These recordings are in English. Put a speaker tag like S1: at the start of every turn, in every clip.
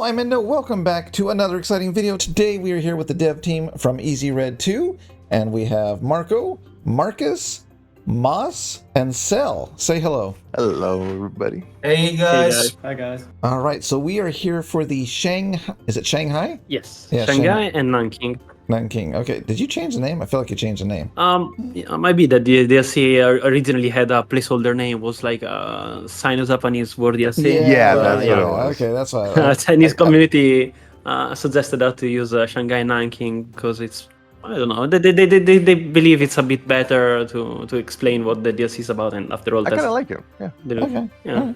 S1: I'm Endo. Welcome back to another exciting video. Today we are here with the dev team from Easy Red 2, and we have Marco, Marcus, Moss, and Cell. Say hello.
S2: Hello, everybody.
S3: Hey guys.
S4: Hey guys. Hi guys.
S1: All right, so we are here for the Shanghai. Is it Shanghai?
S4: Yes.
S1: Yeah,
S4: Shanghai and Nanking.
S1: Nanking. Okay. Did you change the name? I feel like you changed the name.
S4: Yeah, maybe that the DLC originally had a placeholder name was like Sino-Japanese word DLC.
S2: Yeah, that's what it was.
S1: Okay, that's why.
S4: Chinese community suggested us to use Shanghai and Nanking because it's, I don't know, they believe it's a bit better to explain what the DLC is about, and after all,
S2: I kind of like it. Yeah.
S1: Okay.
S4: Yeah.
S1: All right.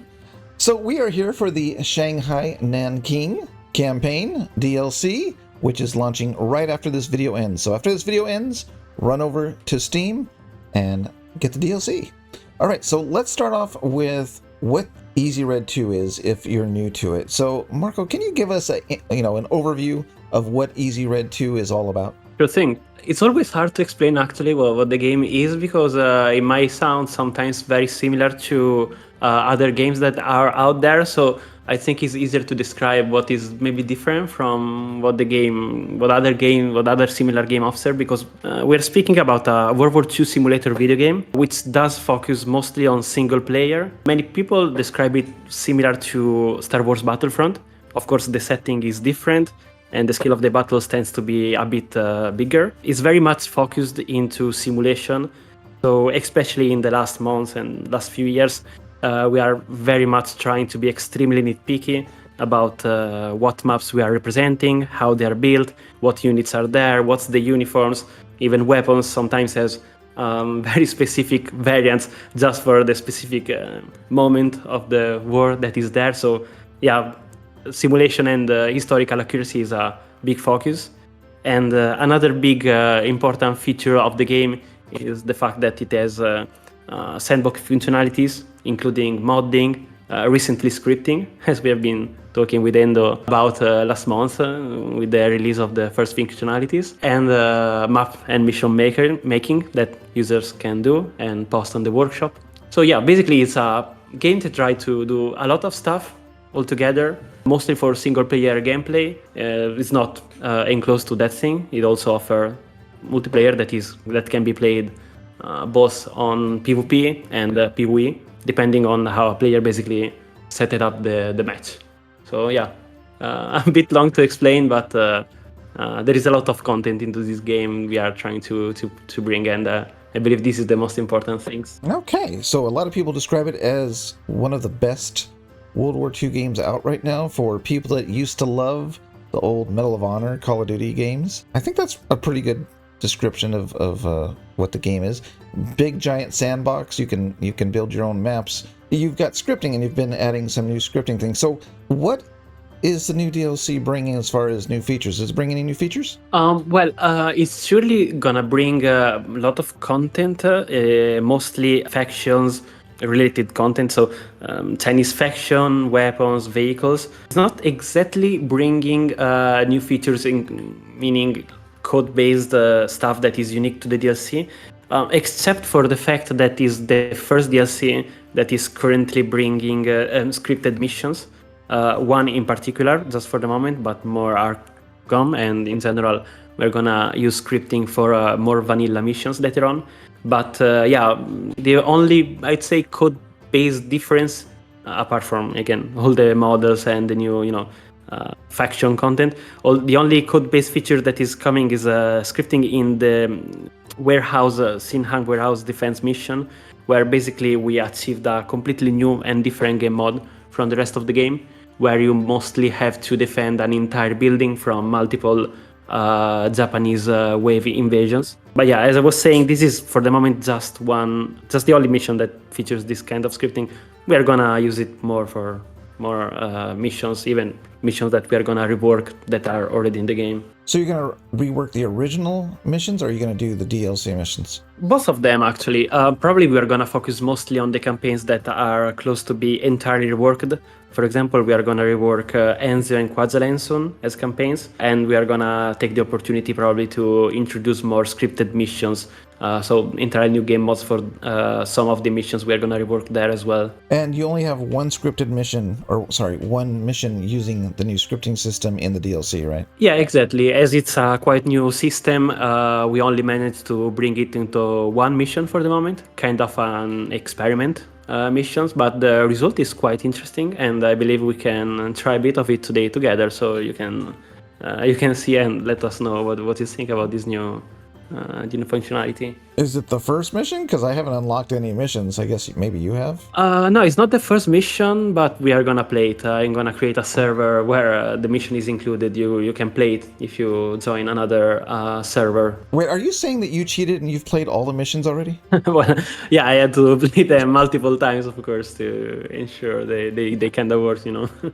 S1: So we are here for the Shanghai Nanking campaign DLC, which is launching right after this video ends. So after this video ends, run over to Steam and get the DLC. All right, so let's start off with what Easy Red 2 is if you're new to it. So Marco, can you give us an overview of what Easy Red 2 is all about?
S4: Sure thing. It's always hard to explain actually what the game is because it might sound sometimes very similar to other games that are out there. So I think it's easier to describe what is maybe different from what other similar game offers, because we're speaking about a World War II simulator video game, which does focus mostly on single player. Many people describe it similar to Star Wars Battlefront. Of course, the setting is different, and the scale of the battles tends to be a bit bigger. It's very much focused into simulation. So especially in the last months and last few years, we are very much trying to be extremely nitpicky about what maps we are representing, how they are built, what units are there, what's the uniforms, even weapons sometimes has very specific variants just for the specific moment of the war that is there. So yeah, simulation and historical accuracy is a big focus. And another big important feature of the game is the fact that it has sandbox functionalities, including modding, recently scripting, as we have been talking with Endo about last month with the release of the first functionalities, and map and mission making that users can do and post on the workshop. So yeah, basically it's a game to try to do a lot of stuff all together, mostly for single player gameplay. It's not enclosed to that thing. It also offers multiplayer that can be played both on PvP and PvE, depending on how a player basically set it up the match. So yeah, a bit long to explain, but there is a lot of content into this game we are trying to bring, and I believe this is the most important things.
S1: Okay, so a lot of people describe it as one of the best World War II games out right now for people that used to love the old Medal of Honor Call of Duty games. I think that's a pretty good description of what the game is. Big giant sandbox. You can build your own maps. You've got scripting, and you've been adding some new scripting things. So what is the new DLC bringing as far as new features? Is it bringing any new features?
S4: It's surely gonna bring a lot of content, mostly factions related content. So Chinese faction, weapons, vehicles. It's not exactly bringing new features, meaning code-based stuff that is unique to the DLC, except for the fact that is the first DLC that is currently bringing scripted missions. One in particular, just for the moment, but more are come, and in general, we're gonna use scripting for more vanilla missions later on. But yeah, the only, I'd say, code-based difference, apart from, again, all the models and the new, faction content, the only code-based feature that is coming is scripting in the warehouse, Xinhang warehouse defense mission, where basically we achieved a completely new and different game mode from the rest of the game, where you mostly have to defend an entire building from multiple Japanese wave invasions. But yeah, as I was saying, this is for the moment just the only mission that features this kind of scripting. We are gonna use it more for more missions, even missions that we are gonna rework that are already in the game.
S1: So you're gonna rework the original missions, or are you gonna do the DLC missions?
S4: Both of them, actually. Probably we are gonna focus mostly on the campaigns that are close to be entirely reworked. For example, we are gonna rework Enzo and Quazalensun as campaigns, and we are gonna take the opportunity probably to introduce more scripted missions So entirely new game modes for some of the missions we are going to rework there as well.
S1: And you only have one scripted mission, one mission using the new scripting system in the DLC, right?
S4: Yeah, exactly. As it's a quite new system, we only managed to bring it into one mission for the moment, kind of an experiment missions, but the result is quite interesting, and I believe we can try a bit of it today together, so you can see and let us know what you think about this new functionality.
S1: Is it the first mission? Because I haven't unlocked any missions. I guess maybe you have?
S4: No, it's not the first mission, but we are gonna play it. I'm gonna create a server where the mission is included. You can play it if you join another server.
S1: Wait, are you saying that you cheated and you've played all the missions already?
S4: Well, yeah, I had to play them multiple times, of course, to ensure they kind of work,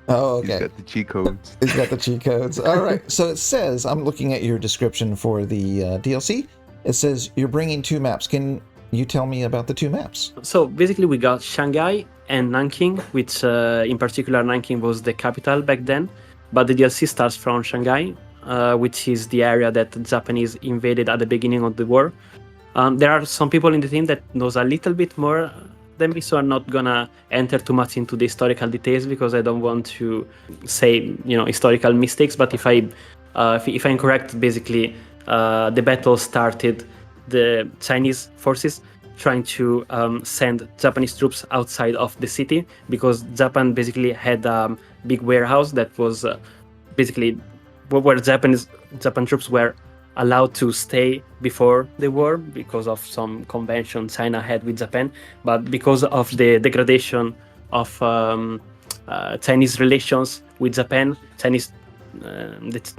S1: Oh,
S2: He's
S1: okay.
S2: got the cheat codes.
S1: He's got the cheat codes. All right. So it says, I'm looking at your description for the DLC. It says you're bringing 2 maps. Can you tell me about the 2 maps?
S4: So basically we got Shanghai and Nanking, which in particular Nanking was the capital back then, but the DLC starts from Shanghai, which is the area that the Japanese invaded at the beginning of the war. There are some people in the team that knows a little bit more than me, so I'm not gonna enter too much into the historical details because I don't want to say historical mistakes. But if I'm correct, basically the battle started the Chinese forces trying to send Japanese troops outside of the city because Japan basically had a big warehouse that was basically where Japan troops were allowed to stay before the war because of some convention China had with Japan, but because of the degradation of Chinese relations with Japan,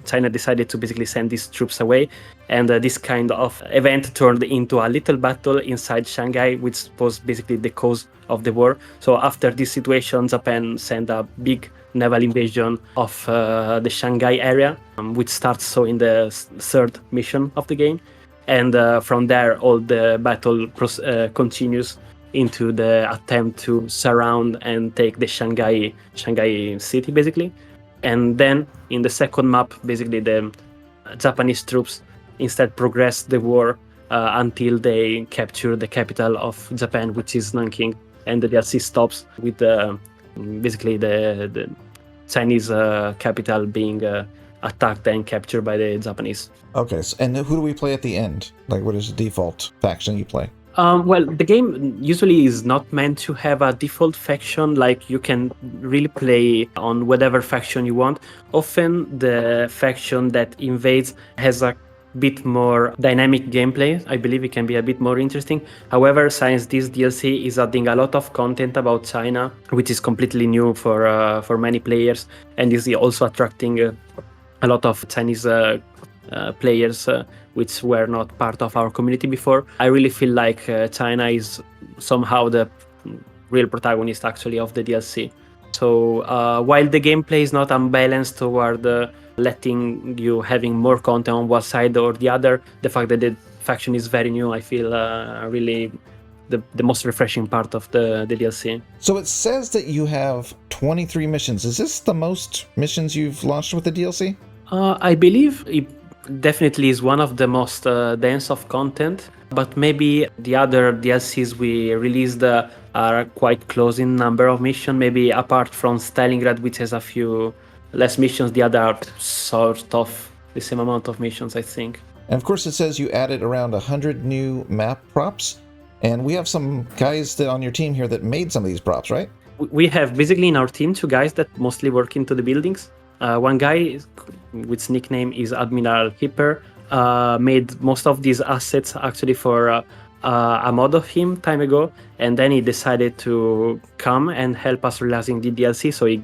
S4: China decided to basically send these troops away, and this kind of event turned into a little battle inside Shanghai, which was basically the cause of the war. So after this situation, Japan sent a big naval invasion of the Shanghai area, which starts in the 3rd mission of the game, and from there all the battle continues into the attempt to surround and take the Shanghai city basically. And then in the 2nd map, basically the Japanese troops instead progress the war until they capture the capital of Japan, which is Nanking, and the DLC stops with basically the Chinese capital being attacked and captured by the Japanese.
S1: Okay, and who do we play at the end? Like, what is the default faction you play?
S4: Well, the game usually is not meant to have a default faction. Like, you can really play on whatever faction you want. Often the faction that invades has a bit more dynamic gameplay. I believe it can be a bit more interesting. However, since this DLC is adding a lot of content about China, which is completely new for many players, and is also attracting a lot of Chinese players which were not part of our community before, I really feel like China is somehow the real protagonist actually of the DLC. So while the gameplay is not unbalanced toward letting you having more content on one side or the other, the fact that the faction is very new, I feel really the most refreshing part of the DLC.
S1: So it says that you have 23 missions. Is this the most missions you've launched with the DLC?
S4: I believe it definitely is one of the most dense of content, but maybe the other DLCs we released are quite close in number of missions. Maybe apart from Stalingrad, which has a few less missions, the other are sort of the same amount of missions, I think.
S1: And of course it says you added around 100 new map props, and we have some guys on your team here that made some of these props, right?
S4: We have basically in our team 2 guys that mostly work into the buildings. One guy, which nickname is Admiral Hipper, made most of these assets actually for a mod of him time ago, and then he decided to come and help us realizing the DLC. So he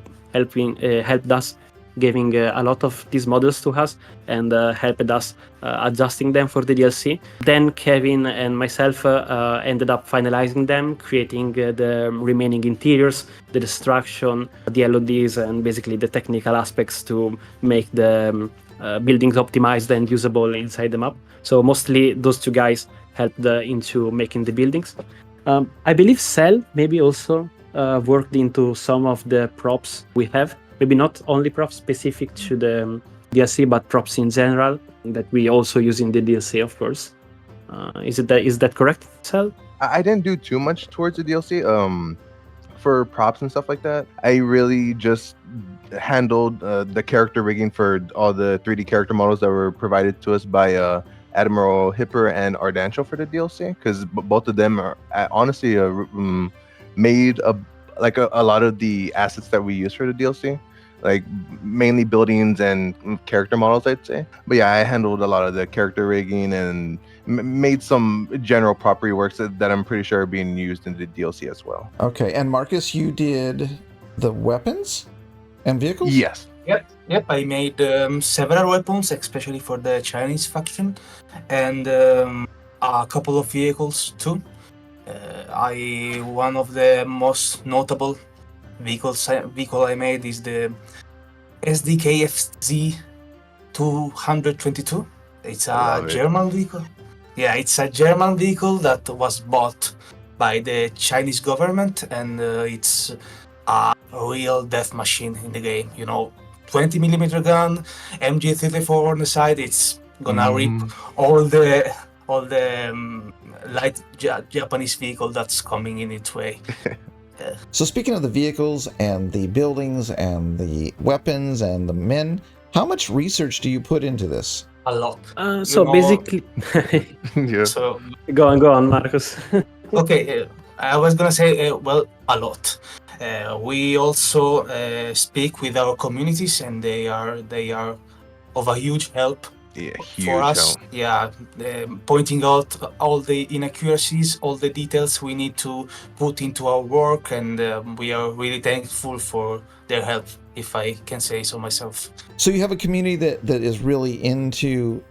S4: helped us giving a lot of these models to us and helped us adjusting them for the DLC. Then Kevin and myself ended up finalizing them, creating the remaining interiors, the destruction, the LODs, and basically the technical aspects to make the buildings optimized and usable inside the map. So mostly those 2 guys helped into making the buildings. I believe Cell maybe also worked into some of the props we have. Maybe not only props specific to the DLC, but props in general that we also use in the DLC, of course. Is that correct, Sal?
S2: I didn't do too much towards the DLC. For props and stuff like that, I really just handled the character rigging for all the 3D character models that were provided to us by Admiral Hipper and Ardancho for the DLC, because both of them are honestly made a lot of the assets that we use for the DLC, like mainly buildings and character models, I'd say. But yeah, I handled a lot of the character rigging and made some general property works that I'm pretty sure are being used in the DLC as well.
S1: Okay, and Marcus, you did the weapons and vehicles?
S2: Yes.
S3: Yep. I made several weapons, especially for the Chinese faction, and a couple of vehicles too. One of the most notable vehicle I made is the SDKFZ 222. It's a German vehicle. Yeah, it's a German vehicle that was bought by the Chinese government, and it's a real death machine in the game. 20mm gun, MG34 on the side. It's gonna rip all the light Japanese vehicle that's coming in its way.
S1: So speaking of the vehicles and the buildings and the weapons and the men, how much research do you put into this?
S3: A lot.
S4: Basically,
S2: Yeah.
S3: So
S4: go on, Marcus.
S3: okay, I was gonna say a lot. We also speak with our communities, and they are of a huge help.
S2: Yeah, huge
S3: for us.
S2: help.
S3: Yeah, pointing out all the inaccuracies, all the details we need to put into our work, and we are really thankful for their help, if I can say so myself.
S1: So you have a community that is really into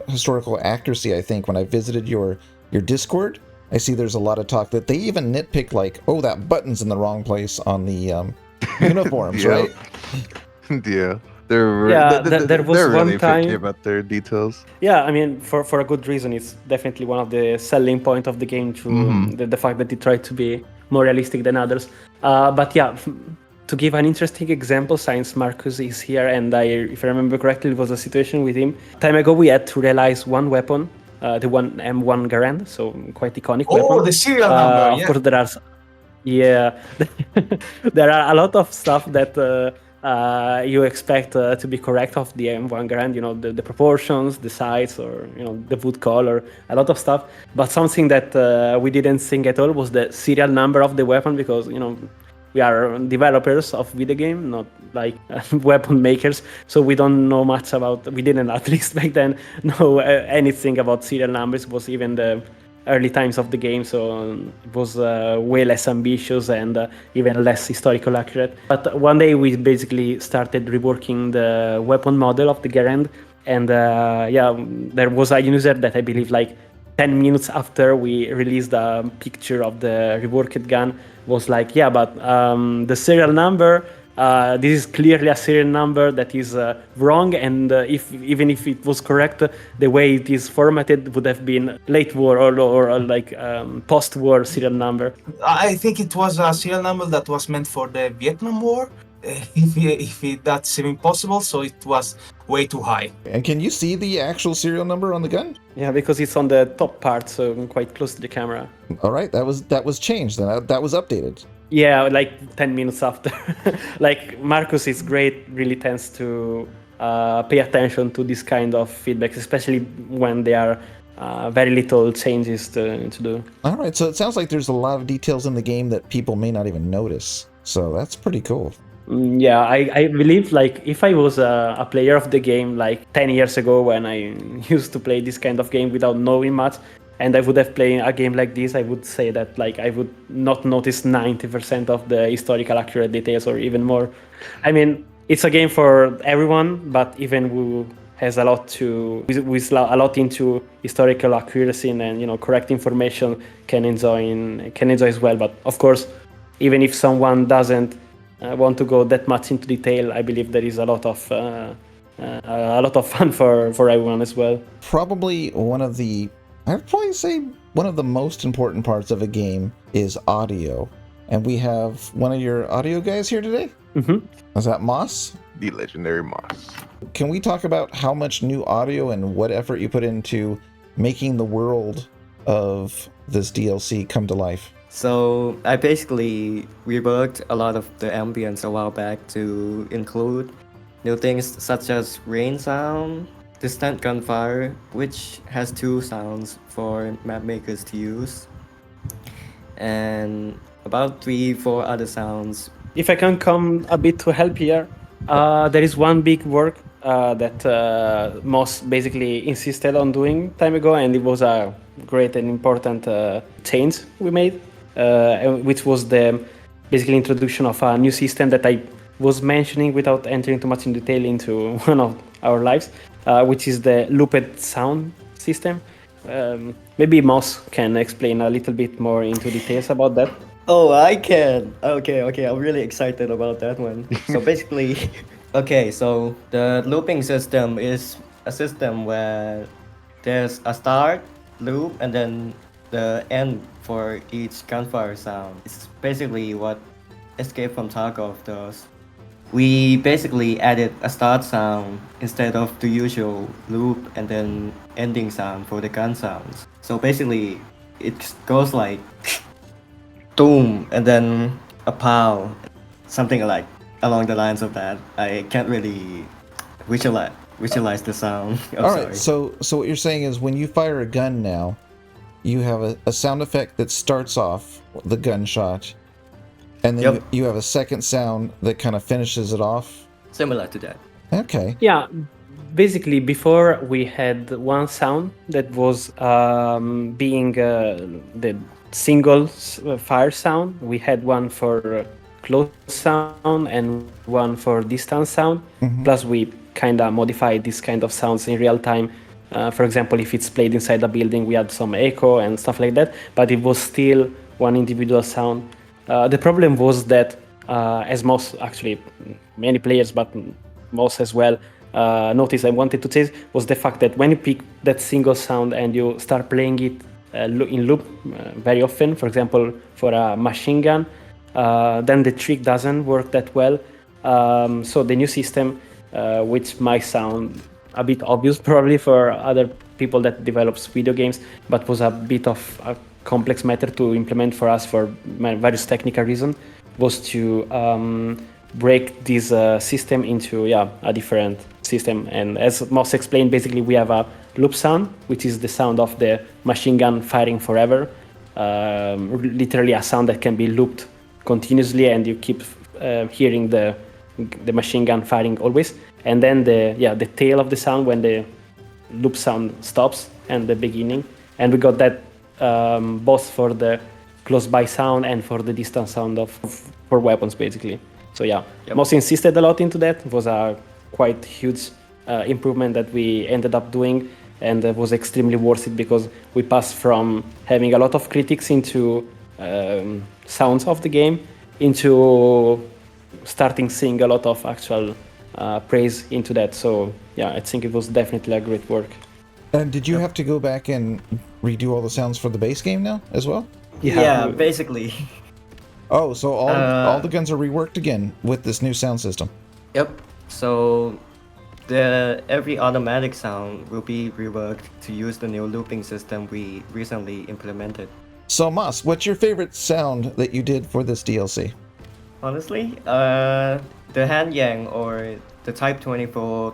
S1: historical accuracy. I think when I visited your Discord, I see there's a lot of talk that they even nitpick, like, oh, that button's in the wrong place on the uniforms, right?
S2: Yeah.
S4: There was
S2: they're
S4: one
S2: really
S4: time
S2: picky about their details.
S4: Yeah, I mean, for a good reason. It's definitely one of the selling point of the game, the fact that it tried to be more realistic than others. But yeah, to give an interesting example, since Marcus is here, and if I remember correctly, it was a situation with him. Time ago, we had to realize one weapon, the one M1 Garand, so quite iconic weapon.
S3: Oh, the serial number,
S4: Of course, there are a lot of stuff that you expect to be correct of the M1 Garand, the proportions, the size, or the wood color, a lot of stuff. But something that we didn't think at all was the serial number of the weapon, because we are developers of video game, not like weapon makers, so we don't know much about. We didn't, at least back then, know anything about serial numbers. It was even the early times of the game, so it was way less ambitious and even less historical accurate. But one day we basically started reworking the weapon model of the Garand, and there was a user that I believe like 10 minutes after we released a picture of the reworked gun was like, yeah, but the serial number, this is clearly a serial number that is wrong, and even if it was correct, the way it is formatted would have been late war or like post-war serial number.
S3: I think it was a serial number that was meant for the Vietnam War, if that's even possible, so it was way too high.
S1: And can you see the actual serial number on the gun?
S4: Yeah, because it's on the top part, so quite close to the camera.
S1: All right, that was changed, that was updated.
S4: Yeah, like 10 minutes after. Like Marcus is great, really tends to pay attention to this kind of feedbacks, especially when there are very little changes to do.
S1: All right, so it sounds like there's a lot of details in the game that people may not even notice. So that's pretty cool.
S4: Yeah, I believe like if I was a player of the game like 10 years ago when I used to play this kind of game without knowing much, and I would have played a game like this, I would say that like I would not notice 90% of the historical accurate details or even more. I mean, it's a game for everyone, but even who has a lot into historical accuracy and correct information can enjoy as well. But of course, even if someone doesn't want to go that much into detail, I believe there is a lot of fun for everyone as well.
S1: Probably I'd probably say one of the most important parts of a game is audio. And we have one of your audio guys here today.
S4: Mm-hmm.
S1: Is that Moss?
S2: The legendary Moss.
S1: Can we talk about how much new audio and what effort you put into making the world of this DLC come to life?
S5: So I basically reworked a lot of the ambience a while back to include new things such as rain sound, distant gunfire, which has 2 sounds for map makers to use, and about 3-4 other sounds.
S4: If I can come a bit to help here, there is one big work that Moss basically insisted on doing time ago, and it was a great and important change we made, which was the basically introduction of a new system that I was mentioning without entering too much in detail into one of our lives, which is the looped sound system. Maybe Moss can explain a little bit more into details about that.
S5: Oh, I can. Okay, I'm really excited about that one. So basically, okay, so the looping system is a system where there's a start, loop, and then the end for each gunfire sound. It's basically what Escape from Tarkov does. We basically added a start sound instead of the usual loop and then ending sound for the gun sounds. So basically, it goes like doom and then a pow, something like along the lines of that. I can't really visualize the sound.
S1: All right, so what you're saying is when you fire a gun now, you have a sound effect that starts off the gunshot, and then you have a second sound that kind of finishes it off.
S5: Similar to that.
S1: Okay.
S4: Yeah, basically before we had one sound that was being the single fire sound. We had one for close sound and one for distance sound. Mm-hmm. Plus we kind of modified this kind of sounds in real time. For example, if it's played inside a building, we had some echo and stuff like that, but it was still one individual sound. The problem was that, as most, actually many players, but most as well, noticed I wanted to change, was the fact that when you pick that single sound and you start playing it in loop very often, for example, for a machine gun, then the trick doesn't work that well. So the new system, which might sound a bit obvious probably for other people that develops video games, but was a bit of a complex matter to implement for us for various technical reasons, was to break this system into a different system. And as Moss explained, basically we have a loop sound, which is the sound of the machine gun firing forever, literally a sound that can be looped continuously and you keep hearing the machine gun firing always. And then the tail of the sound when the loop sound stops and the beginning. And we got that both for the close by sound and for the distance sound for weapons basically. So Moss insisted a lot into that. It was a quite huge improvement that we ended up doing, and it was extremely worth it because we passed from having a lot of critics into sounds of the game into starting seeing a lot of actual praise into that. So I think it was definitely a great work.
S1: And did you have to go back and redo all the sounds for the base game now as well?
S5: Yeah, basically.
S1: Oh, so all the guns are reworked again with this new sound system.
S5: Yep. So every automatic sound will be reworked to use the new looping system we recently implemented.
S1: So Moss, what's your favorite sound that you did for this DLC?
S5: Honestly, the Hanyang or the Type 24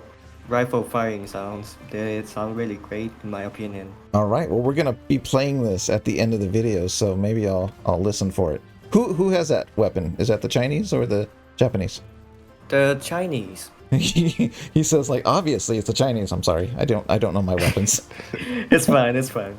S5: rifle firing sounds, they sound really great in my opinion.
S1: All right, well we're gonna be playing this at the end of the video, so maybe I'll listen for it. Who has that weapon? Is that the Chinese or the Japanese?
S5: The Chinese.
S1: He says like obviously it's the Chinese. I'm sorry, I don't know my weapons.
S5: It's fine.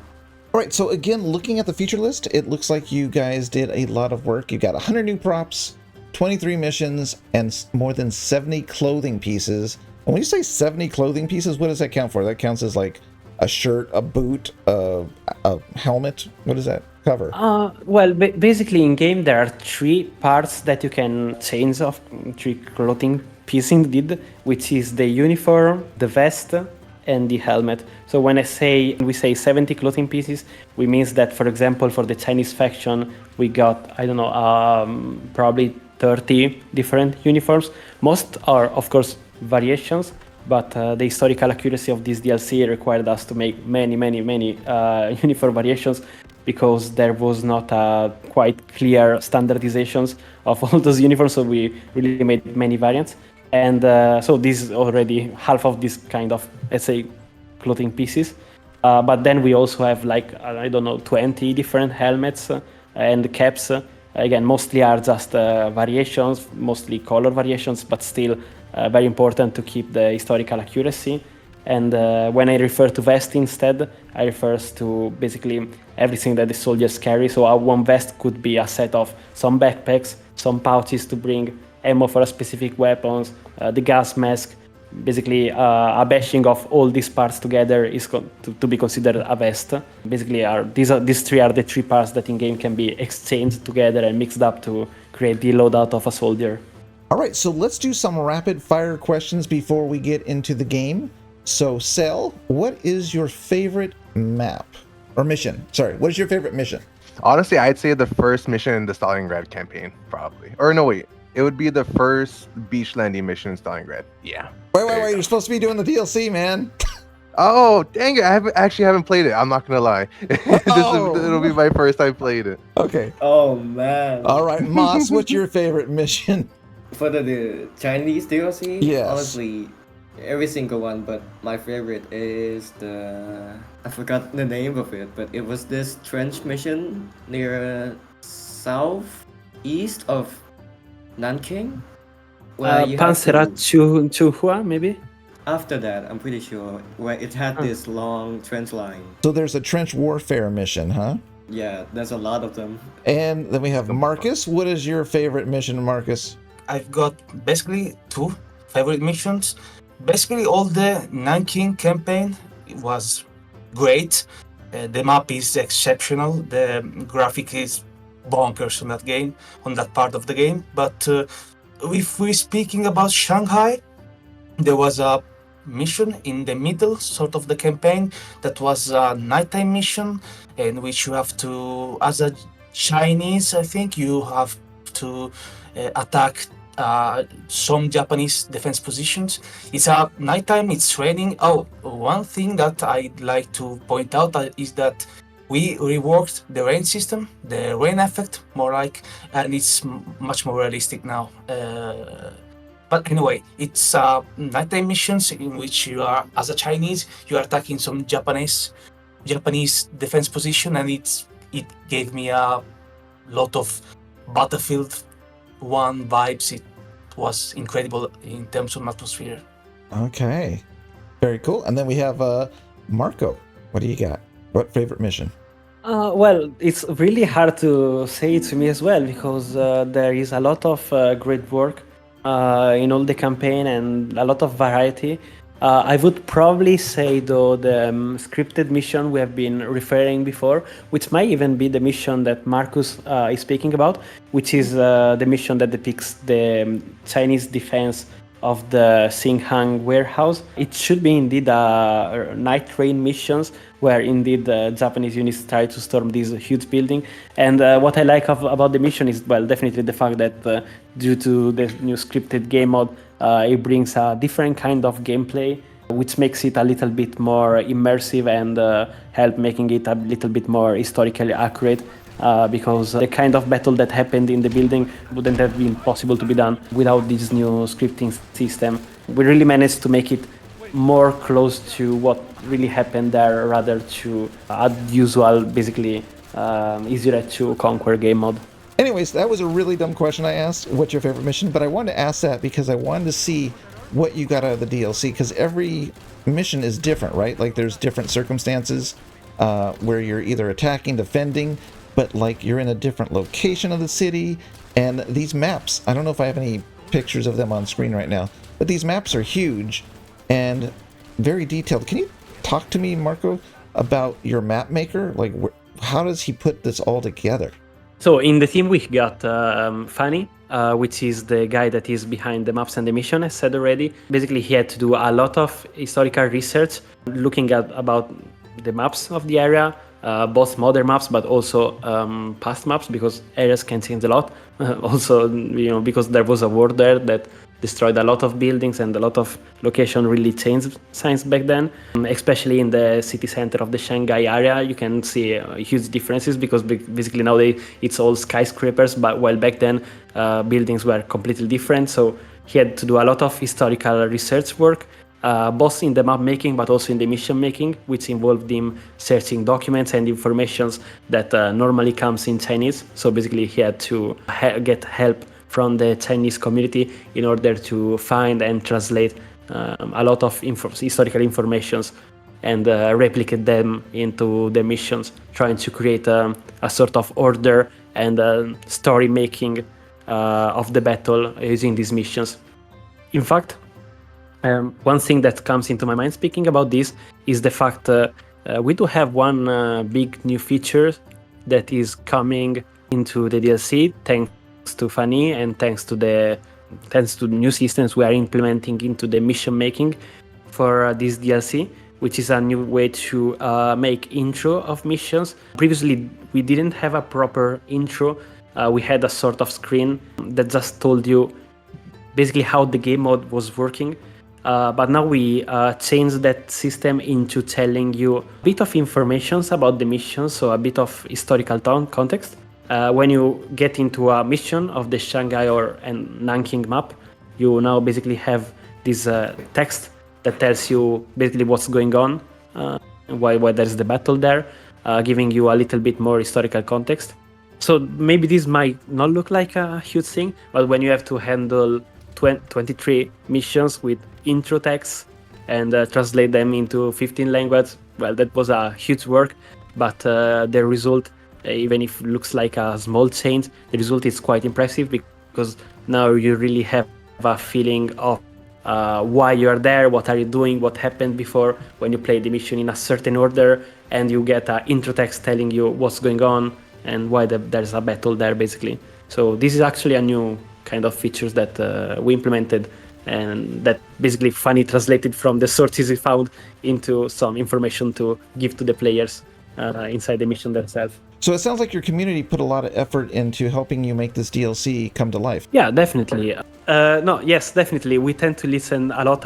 S1: All right, so again, looking at the feature list, it looks like you guys did a lot of work. You got 100 new props, 23 missions, and more than 70 clothing pieces. And when you say 70 clothing pieces, what does that count for? That counts as like a shirt, a boot, a helmet. What does that cover?
S4: Well, basically in game there are 3 parts that you can change of 3 clothing pieces indeed, which is the uniform, the vest, and the helmet. So when we say 70 clothing pieces, we means that, for example, for the Chinese faction, we got, I don't know, probably 30 different uniforms. Most are, of course, variations, but the historical accuracy of this DLC required us to make many uniform variations, because there was not a quite clear standardizations of all those uniforms, so we really made many variants. And so this is already half of this kind of, let's say, clothing pieces. But then we also have like, I don't know, 20 different helmets and caps. Again, mostly are just variations, mostly color variations, but still very important to keep the historical accuracy. And when I refer to vest instead, I refer to basically everything that the soldiers carry. So one vest could be a set of some backpacks, some pouches to bring ammo for a specific weapons, the gas mask. Basically, a bashing of all these parts together is to be considered a vest. Basically, these three are the three parts that in-game can be exchanged together and mixed up to create the loadout of a soldier.
S1: All right, so let's do some rapid fire questions before we get into the game. So, Cell, what is your favorite map or mission? Sorry, what is your favorite mission?
S2: Honestly, I'd say the first mission in the Stalingrad campaign, probably. Or no, wait. It would be the first beach landing mission in Stalingrad. Yeah.
S1: Wait, you're supposed to be doing the DLC, man.
S2: Oh, dang it. I haven't played it. I'm not going to lie. It'll be my first time playing it.
S1: Okay.
S5: Oh man.
S1: All right, Moss, what's your favorite mission?
S5: For the Chinese DLC,
S1: Yes.
S5: honestly, every single one, but my favorite is I forgot the name of it, but it was this trench mission near southeast of Nanking, where you have
S4: Panzer I, maybe?
S5: after that, I'm pretty sure, where it had this long trench line.
S1: So there's a trench warfare mission, huh?
S5: Yeah, there's a lot of them.
S1: And then we have Marcus. What is your favorite mission, Marcus?
S3: I've got basically two favorite missions. Basically, all the Nanking campaign was great. The map is exceptional. The graphic is bonkers on that game, on that part of the game. But if we're speaking about Shanghai, there was a mission in the middle sort of the campaign that was a nighttime mission in which you have to, as a Chinese, I think you have to attack some Japanese defense positions. It's a nighttime, it's raining. Oh, one thing that I'd like to point out is that we reworked the rain system, the rain effect, more like, and it's much more realistic now. But anyway, it's nighttime missions in which you are, as a Chinese, you are attacking some Japanese defense position, and it gave me a lot of Battlefield 1 vibes. It was incredible in terms of atmosphere.
S1: Okay. Very cool. And then we have Marco. What do you got? What favorite mission?
S4: Well, it's really hard to say to me as well, because there is a lot of great work in all the campaign and a lot of variety. I would probably say, though, the scripted mission we have been referring before, which might even be the mission that Marcus is speaking about, which is the mission that depicts the Chinese defense of the Xinhang warehouse. It should be indeed night rain missions where indeed the Japanese units try to storm this huge building. And what I like about the mission is, well, definitely the fact that due to the new scripted game mode, it brings a different kind of gameplay, which makes it a little bit more immersive and help making it a little bit more historically accurate. Because the kind of battle that happened in the building wouldn't have been possible to be done without this new scripting system. We really managed to make it more close to what really happened there, rather to a usual, basically easier to conquer game mode.
S1: Anyways, that was a really dumb question I asked. What's your favorite mission? But I wanted to ask that because I wanted to see what you got out of the DLC, because every mission is different, right? Like there's different circumstances where you're either attacking, defending, but like you're in a different location of the city. And these maps, I don't know if I have any pictures of them on screen right now, but these maps are huge and very detailed. Can you talk to me, Marco, about your map maker? Like, how does he put this all together?
S4: So in the team we got Fanny, which is the guy that is behind the maps and the mission, as said already. Basically, he had to do a lot of historical research, looking at about the maps of the area, both modern maps but also past maps, because areas can change a lot. Also, because there was a war there that destroyed a lot of buildings, and a lot of location really changed since back then. Especially in the city center of the Shanghai area, you can see huge differences because basically nowadays it's all skyscrapers, but while back then buildings were completely different. So he had to do a lot of historical research work, both in the map making but also in the mission making, which involved him searching documents and informations that normally comes in Chinese. So basically he had to get help from the Chinese community in order to find and translate a lot of historical informations and replicate them into the missions, trying to create a sort of order and story making of the battle using these missions. In fact, one thing that comes into my mind speaking about this is the fact we do have one big new feature that is coming into the DLC thanks to Fanny and thanks to the new systems we are implementing into the mission making for this DLC, which is a new way to make intro of missions. Previously, we didn't have a proper intro. We had a sort of screen that just told you basically how the game mode was working. But now we changed that system into telling you a bit of information about the mission, so a bit of historical context. When you get into a mission of the Shanghai and Nanking map, you now basically have this text that tells you basically what's going on, why there's the battle there, giving you a little bit more historical context. So maybe this might not look like a huge thing, but when you have to handle 23 missions with intro text and translate them into 15 languages, well, that was a huge work, but the result, even if it looks like a small change, the result is quite impressive because now you really have a feeling of why you are there, what are you doing, what happened before when you play the mission in a certain order, and you get an intro text telling you what's going on and why there's a battle there, basically. So this is actually a new kind of features that we implemented, and that basically Fanny translated from the sources he found into some information to give to the players inside the mission themselves.
S1: So it sounds like your community put a lot of effort into helping you make this DLC come to life.
S4: Yeah, definitely. Yes, definitely. We tend to listen a lot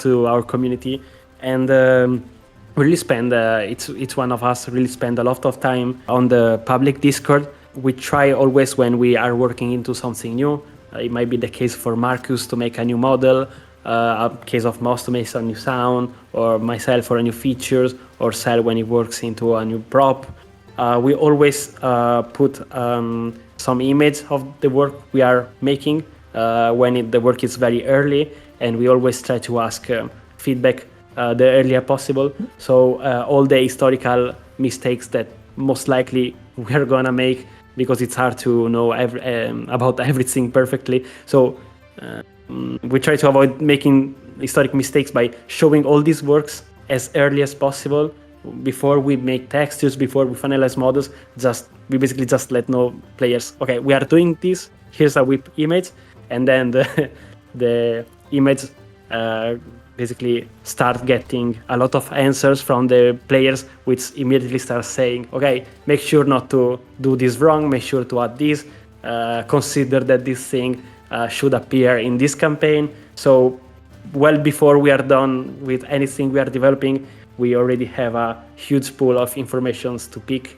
S4: to our community, and we really spend. Each one of us really spend a lot of time on the public Discord. We try always when we are working into something new. It might be the case for Marcus to make a new model, a case of Mouse to make a new sound, or myself for a new features, or Sal when he works into a new prop. We always put some image of the work we are making when the work is very early, and we always try to ask feedback the earlier possible. So all the historical mistakes that most likely we're gonna make, because it's hard to know about everything perfectly. So we try to avoid making historic mistakes by showing all these works as early as possible before we make textures, before we finalize models. We basically just let know players, okay, we are doing this, here's a whip image, and then the image basically start getting a lot of answers from the players, which immediately start saying, okay, make sure not to do this wrong, make sure to add this, consider that this thing should appear in this campaign. So well before we are done with anything we are developing, we already have a huge pool of informations to pick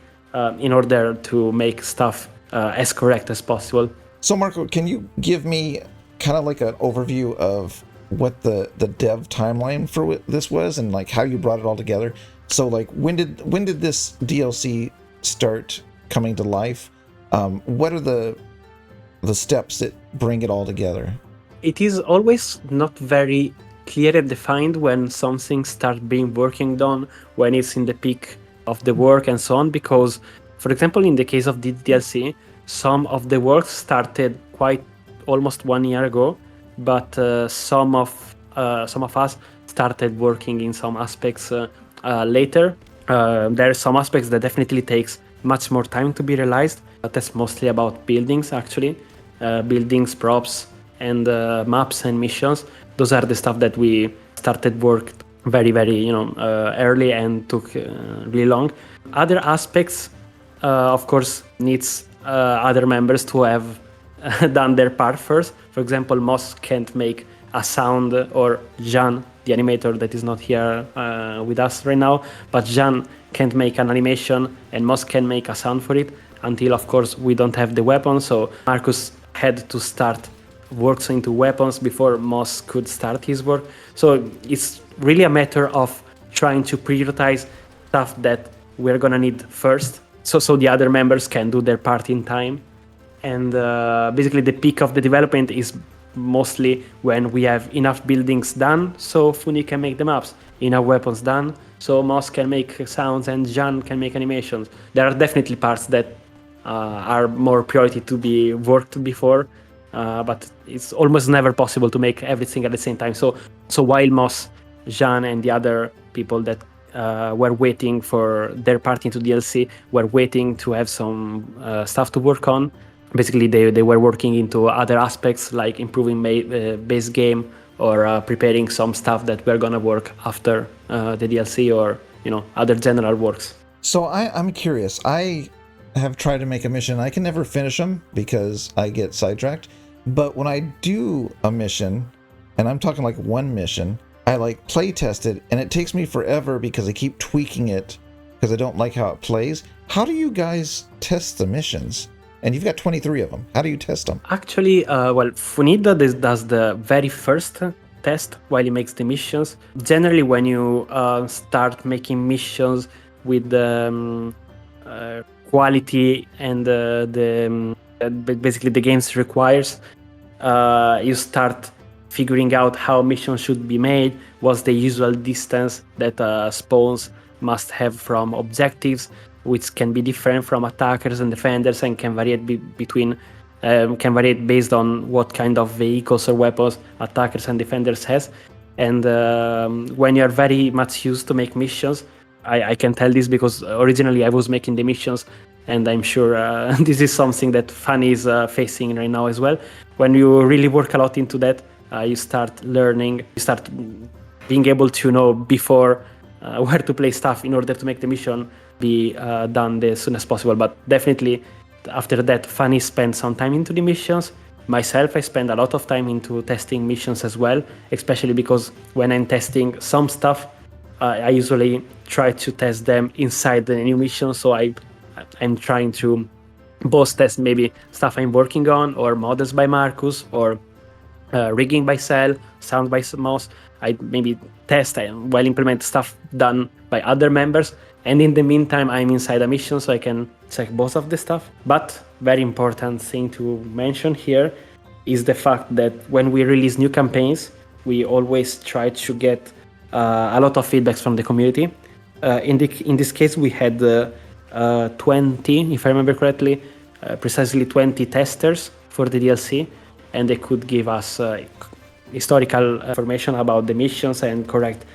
S4: in order to make stuff as correct as possible.
S1: So Marco, can you give me kind of like an overview of what the dev timeline for this was, and like how you brought it all together? So like when did this DLC start coming to life? What are the steps that bring it all together?
S4: It is always not very clear and defined when something starts being working on, when it's in the peak of the work and so on, because for example in the case of the DLC, some of the work started quite almost 1 year ago, but some of us started working in some aspects later. There are some aspects that definitely takes much more time to be realized, but that's mostly about buildings actually. Buildings, props, and maps and missions. Those are the stuff that we started work very, very early and took really long. Other aspects, of course, needs other members to have done their part first. For example, Moss can't make a sound, or Jan, the animator that is not here with us right now, but Jan can't make an animation and Moss can make a sound for it until, of course, we don't have the weapon. So Marcus had to start works into weapons before Moss could start his work. So it's really a matter of trying to prioritize stuff that we're gonna need first, so the other members can do their part in time. And basically the peak of the development is mostly when we have enough buildings done so Funi can make the maps, enough weapons done so Moss can make sounds and Jan can make animations. There are definitely parts that are more priority to be worked before, but it's almost never possible to make everything at the same time. So while Moss, Jan, and the other people that were waiting for their part into DLC, were waiting to have some stuff to work on, basically they were working into other aspects like improving base game or preparing some stuff that were gonna work after the DLC, or other general works.
S1: So I'm curious. I have tried to make a mission. I can never finish them because I get sidetracked. But when I do a mission, and I'm talking like one mission, I like play test it, and it takes me forever because I keep tweaking it because I don't like how it plays. How do you guys test the missions? And you've got 23 of them. How do you test them?
S4: Actually, Funida does the very first test while he makes the missions. Generally, when you start making missions with the quality and basically the games requires, you start figuring out how missions should be made, what's the usual distance that spawns must have from objectives, which can be different from attackers and defenders and can vary can vary based on what kind of vehicles or weapons attackers and defenders has. And when you're very much used to make missions, I can tell this because originally I was making the missions, and I'm sure this is something that Fanny is facing right now as well. When you really work a lot into that, you start learning, you start being able to know before where to place stuff in order to make the mission be done as soon as possible. But definitely after that, Fanny spent some time into the missions. Myself, I spend a lot of time into testing missions as well, especially because when I'm testing some stuff, I usually try to test them inside the new mission. So I'm trying to both test maybe stuff I'm working on, or models by Marcus, or rigging by Cell, sound by Moss. I maybe test and while implement stuff done by other members. And in the meantime, I'm inside a mission, so I can check both of the stuff. But very important thing to mention here is the fact that when we release new campaigns, we always try to get a lot of feedbacks from the community. In this case, we had 20, if I remember correctly, precisely 20 testers for the DLC, and they could give us historical information about the missions and correct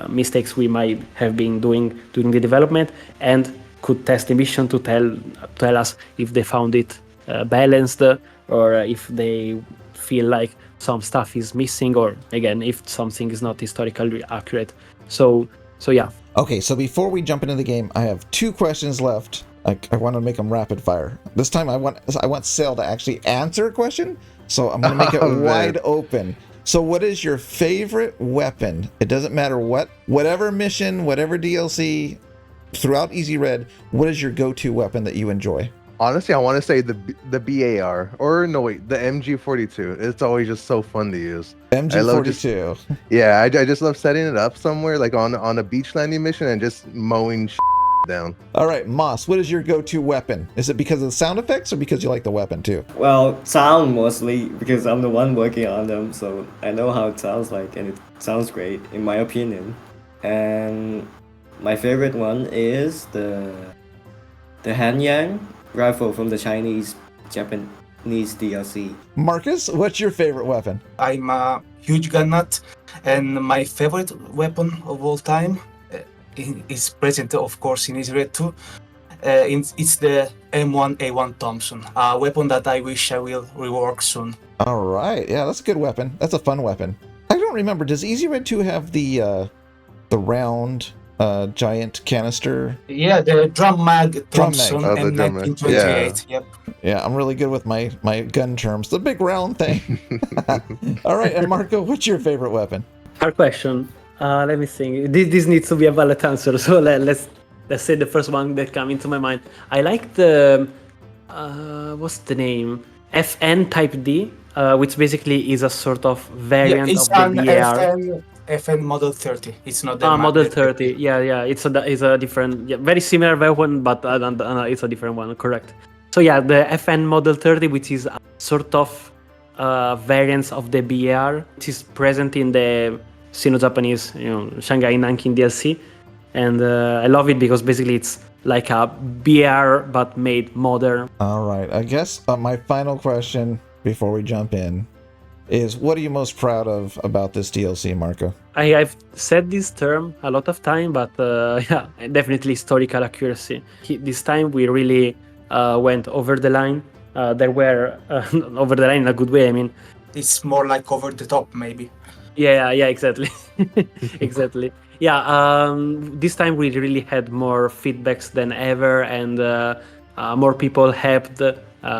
S4: mistakes we might have been doing during the development, and could test the mission to tell us if they found it balanced, or if they feel like some stuff is missing, or again if something is not historically accurate. So yeah.
S1: Okay, so before we jump into the game, I have 2 questions left. I want to make them rapid fire. This time I want Sale to actually answer a question, so I'm going to make it wide open. So what is your favorite weapon? It doesn't matter whatever mission, whatever DLC, throughout Easy Red, what is your go-to weapon that you enjoy?
S2: Honestly, I want to say the BAR, or no wait, the MG42. It's always just so fun to use.
S1: MG42.
S2: Yeah, I just love setting it up somewhere, like on a beach landing mission, and just mowing down.
S1: All right, Moss, what is your go-to weapon? Is it because of the sound effects or because you like the weapon too?
S5: Well, sound mostly, because I'm the one working on them, so I know how it sounds like, and it sounds great in my opinion. And my favorite one is the Hanyang rifle from the Japanese DLC.
S1: Marcus, what's your favorite weapon?
S3: I'm a huge gun nut, and my favorite weapon of all time is present, of course, in Israel too. It's the M1A1 Thompson, a weapon that I wish I will rework soon.
S1: All right, yeah, that's a good weapon. That's a fun weapon. I don't remember. Does Easy Red 2 have the round giant canister.
S3: Yeah, the drum mag Thompson
S2: Oh, the
S3: in
S2: drum mag.
S3: 1928. Yep.
S1: Yeah, I'm really good with my gun terms. The big round thing. All right, and Marco, what's your favorite weapon?
S4: Hard question. Let me think. This needs to be a valid answer. So let's say the first one that came into my mind. I like the what's the name? FN Type D, which basically is a sort of variant
S3: It's
S4: of the
S3: an
S4: BAR.
S3: FN Model 30. It's not the
S4: Model
S3: the
S4: 30. Yeah. It's a different, very similar weapon, but it's a different one. Correct. So yeah, the FN Model 30, which is a sort of variants of the BAR, which is present in the Sino-Japanese, Shanghai and Nanking DLC, and I love it because basically it's like a BR but made modern.
S1: All right, I guess my final question before we jump in is, what are you most proud of about this DLC, Marco?
S4: I've said this term a lot of time, but yeah, definitely historical accuracy. This time we really went over the line. There were over the line in a good way. I mean,
S3: It's more like over the top, maybe.
S4: yeah, exactly. Exactly. Yeah, this time we really had more feedbacks than ever, and more people helped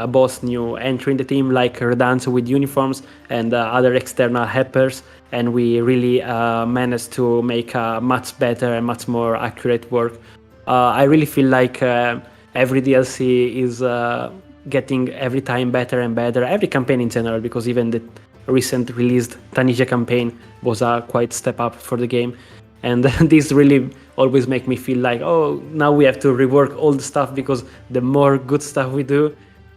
S4: both new entry in the team, like Redanzo with uniforms, and other external helpers, and we really managed to make a much better and much more accurate work. I really feel like every DLC is getting every time better and better, every campaign in general, because even the recent released Tanisha campaign was a quite step up for the game. And this really always make me feel like, oh, now we have to rework all the stuff, because the more good stuff we do,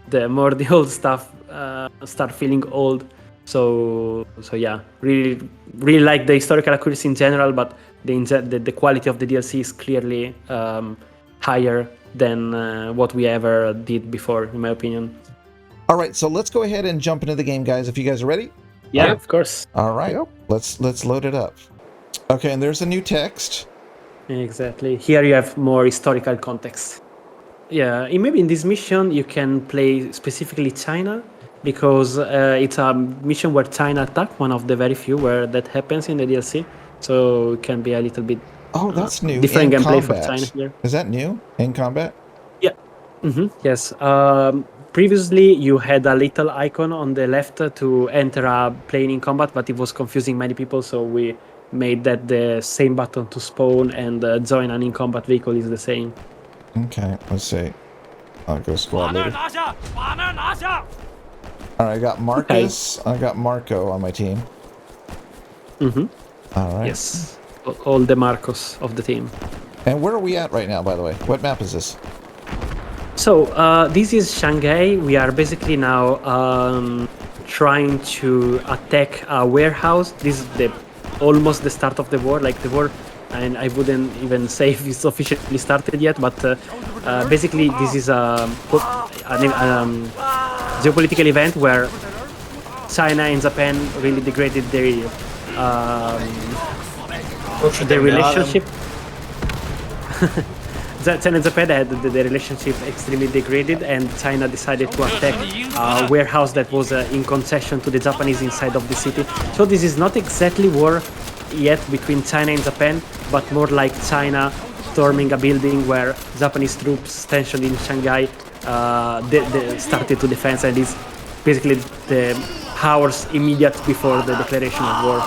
S4: the more the old stuff start feeling old. So yeah, really like the historical accuracy in general, but the quality of the DLC is clearly higher than what we ever did before, in my opinion.
S1: All right, so let's go ahead and jump into the game, guys, if you guys are ready.
S4: Yeah, of course.
S1: All right, let's load it up. Okay, and there's a new text.
S4: Exactly. Here you have more historical context. Yeah, maybe in this mission you can play specifically China, because it's a mission where China attack, one of the very few where that happens in the DLC. So it can be a little bit
S1: that's new.
S4: different
S1: In
S4: gameplay for
S1: combat.
S4: China here.
S1: Is that new in combat?
S4: Yeah. Yes. Previously, you had a little icon on the left to enter a plane in combat, but it was confusing many people, so we made that the same button to spawn and join an in-combat vehicle is the same.
S1: Okay, let's see. I'll go squad leader. All right, I got Marcus. I got Marco on my team. All right.
S4: Yes. All the Marcos of the team.
S1: And where are we at right now, by the way? What map is this?
S4: So this is Shanghai. We are basically now trying to attack a warehouse. This is almost the start of the war. Like the war, and I wouldn't even say if it's officially started yet. But basically, this is a geopolitical event where China and Japan really degraded their relationship. China and Japan had the relationship extremely degraded, and China decided to attack a warehouse that was in concession to the Japanese inside of the city. So this is not exactly war yet between China and Japan, but more like China storming a building where Japanese troops stationed in Shanghai they started to defend, and it's basically the hours immediate before the declaration of war.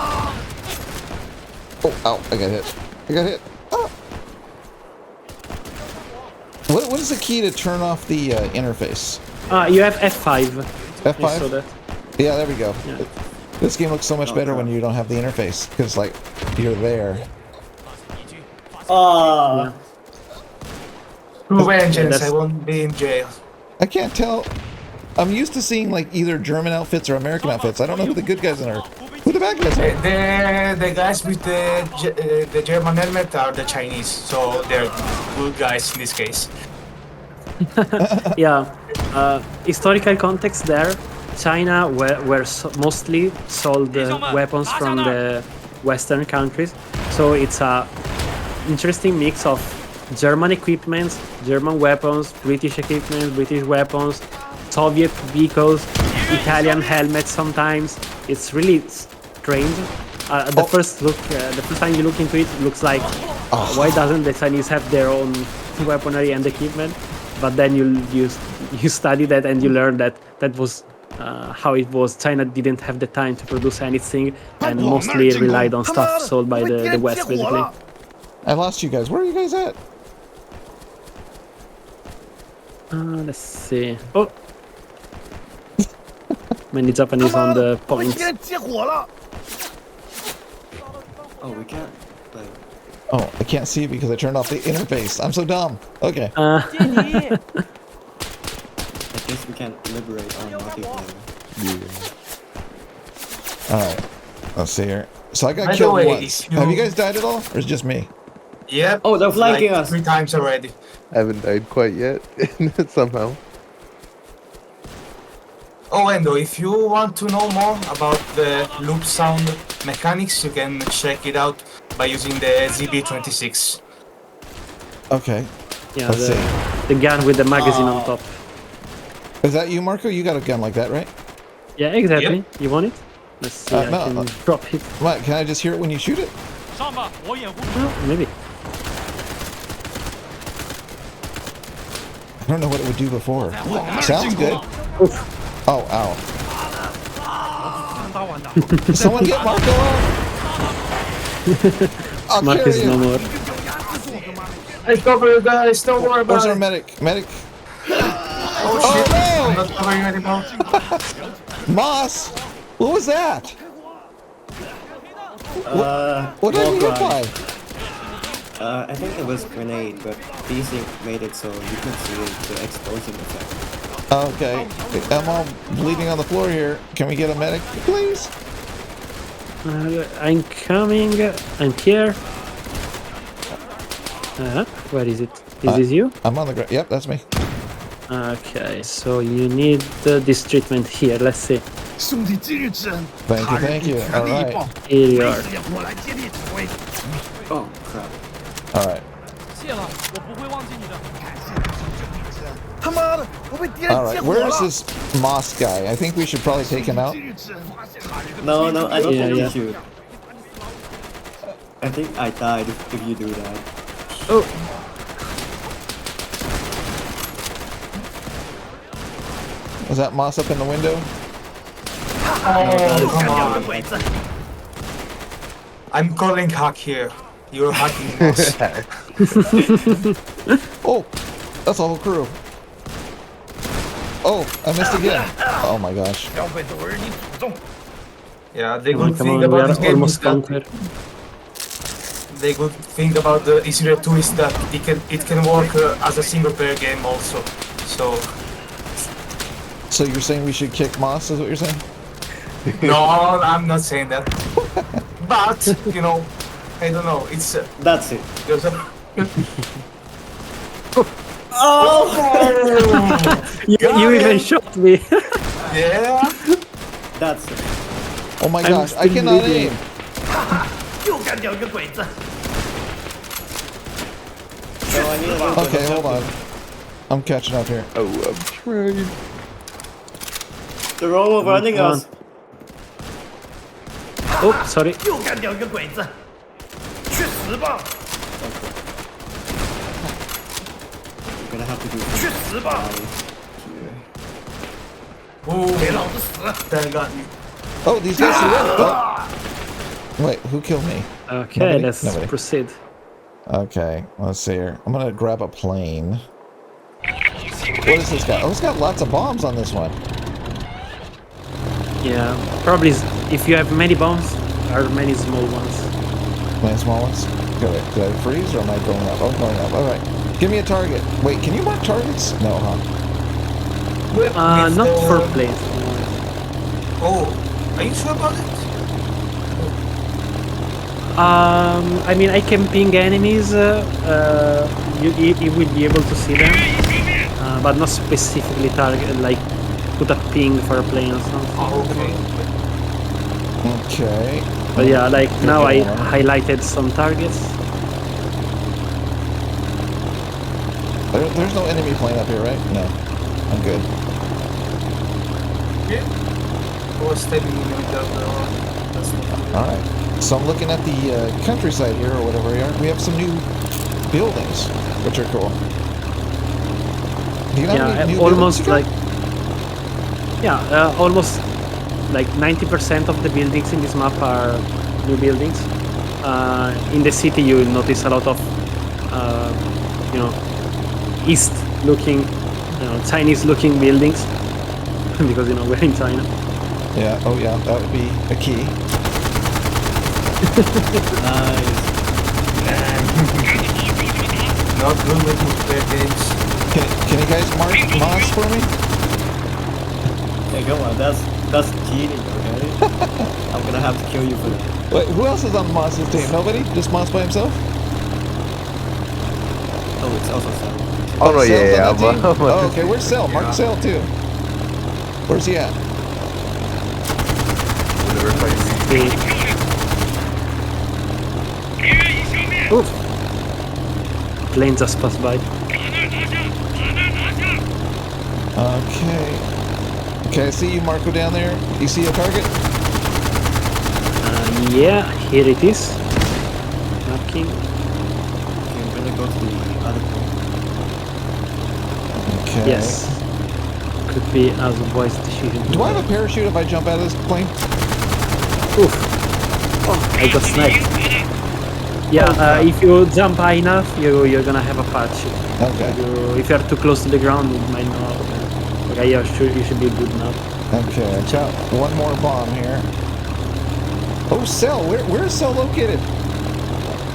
S1: Oh, ow, I got hit. Oh. What is the key to turn off the interface?
S4: You have F5.
S1: F5?
S4: I saw that.
S1: Yeah, there we go.
S4: Yeah.
S1: This game looks so much better when you don't have the interface, because, like, you're there.
S3: Vengeance, I won't be in jail.
S1: I can't tell. I'm used to seeing, like, either German outfits or American outfits. I don't know who the good guys are. Who the bad guys are.
S3: The guys with the German helmet are the Chinese, so they're good guys in this case.
S4: Yeah, historical context there. China were mostly sold weapons from the Western countries, so it's a interesting mix of German equipment, German weapons, British equipment, British weapons, Soviet vehicles, Italian helmets sometimes. It's really strange. The first time you look into it, looks like Why doesn't the Chinese have their own weaponry and equipment? But then you study that and you learn that that was how it was. China didn't have the time to produce anything and mostly relied on stuff sold by the West, basically.
S1: I lost you guys. Where are you guys at?
S4: Let's see. Oh! Many Japanese on the points.
S5: Oh, we can't. Like,
S1: Oh, I can't see it because I turned off the interface. I'm so dumb. Okay.
S5: I guess we can't liberate on multiplayer.
S1: Alright. Let's see here. So I got
S3: By the
S1: killed
S3: way,
S1: once. Have you guys died at all? Or is it just me?
S3: Yep.
S5: Oh, they're flanking
S3: like
S5: us.
S3: 3 times already.
S2: I haven't died quite yet. Somehow.
S3: Oh, and if you want to know more about the loop sound mechanics, you can check it out by using the ZB26.
S1: Okay.
S4: Yeah,
S1: Let's see.
S4: the gun with the magazine on top.
S1: Is that you, Marco? You got a gun like that, right?
S4: Yeah, exactly.
S3: Yep.
S4: You want it? Let's see.
S1: No,
S4: I can drop it.
S1: What, can I just hear it when you shoot it?
S4: Oh, maybe.
S1: I don't know what it would do before. Sounds good. Oh, ow. Someone get Marco up! I'll
S4: Mark
S1: carry
S4: is
S1: you.
S4: no more.
S3: I cover guys, don't worry about
S1: Where's our
S3: it.
S1: medic? Medic?
S3: Oh shit,
S1: no!
S3: I'm not covering anymore.
S1: Moss! What was that? What did I
S5: wall
S1: hit
S5: cry.
S1: by?
S5: I think it was grenade, but DC made it so you could see the explosion effect.
S1: Okay. I'm all bleeding on the floor here. Can we get a medic, please?
S4: I'm coming. I'm here. Where is it? Is this you?
S1: I'm on the ground. Yep, that's me.
S4: Okay, so you need this treatment here. Let's see.
S1: Thank you. All right.
S4: Here you are.
S5: Oh crap.
S1: All right. All right. Where is this Moss guy? I think we should probably take him out.
S5: No, I don't
S4: Yeah,
S5: think
S4: yeah.
S5: you should. I think I died if you do that.
S4: Oh,
S1: Was that Moss up in the window?
S3: Oh, come on. I'm calling hack here. You're hacking us.
S1: Oh, that's a whole crew. Oh, I missed again. Oh my gosh.
S3: Yeah, the
S4: come
S3: good
S4: on,
S3: thing
S4: we
S3: about
S4: are
S3: this game is
S4: almost
S3: that
S4: conquered.
S3: the good thing about the Israel 2 is that it can work as a single player game also.
S1: So you're saying we should kick Moss, is what you're saying?
S3: No, I'm not saying that. But you know, I don't know. It's
S5: That's it.
S3: there's a
S4: You even shot me.
S3: yeah.
S5: That's it.
S1: Oh my
S4: I'm
S1: gosh, I
S4: still
S1: cannot
S4: bleeding.
S1: aim.
S5: So I need a little bit
S1: Okay,
S5: of
S1: hold on.
S5: help.
S1: I'm catching up here.
S2: Oh, I'm trying.
S5: They're all running
S4: Come on.
S5: us.
S4: Oh, sorry.
S5: We're gonna have to do
S3: Ooh, that got me.
S1: Oh, these guys are left. Oh. Wait, who killed me?
S4: Okay,
S1: Nobody?
S4: let's
S1: Nobody.
S4: proceed.
S1: Okay, let's see here. I'm gonna grab a plane. What is this guy? Oh, it's got lots of bombs on this one.
S4: Yeah, probably if you have many bombs, there are many small ones.
S1: Many small ones. Did I freeze or am I going up? Oh, I'm going up. All right. Give me a target. Wait, can you mark targets? No, huh?
S4: Not for planes.
S3: Oh, are you sure about it?
S4: I mean, I can ping enemies. You will be able to see them, but not specifically target, like put a ping for a plane or something.
S3: Oh, okay.
S1: Okay.
S4: But yeah, like now I
S1: Okay.
S4: highlighted some targets.
S1: There's no enemy plane up here, right? No. I'm good.
S3: Yeah. I was standing in the middle of the road. That's not good.
S1: All right. So I'm looking at the countryside here, or whatever we are. We have some new buildings, which are cool. Do you know how many new
S4: almost
S1: buildings you got?
S4: almost like 90% of the buildings in this map are new buildings. In the city, you will notice a lot of, east-looking, Chinese-looking buildings because we're in China.
S1: Yeah. Oh, yeah. That would be a key.
S5: Nice.
S3: Not good with multiplayer games.
S1: Can you guys mark moss for me?
S5: Hey, come on, that's cheating, okay? I'm gonna have to kill you for that.
S1: Wait, who else is on Moss's team? Nobody? Just Moss by himself?
S5: Oh, it's also Sam.
S2: Oh no,
S1: Cell's
S2: yeah.
S1: on that team? Oh, okay, where's Cell? Mark Cell too. Where's he at?
S4: Oof. Plane just passed by.
S1: Okay. Okay, I see you, Marco, down there. You see a target?
S4: Yeah, here it is. Marking.
S5: Okay, I'm gonna go to the other point.
S1: Okay.
S4: Yes. Could be as a voice decision.
S1: Do I have a parachute if I jump out of this plane?
S4: Oof. Oh, I got sniped. Yeah, if you jump high enough, you're gonna have a parachute.
S1: Okay.
S4: If you're too close to the ground, it might not. Okay, yeah, sure, you should be good now.
S1: Okay, I got one more bomb here. Oh, Cell! Where is Cell located?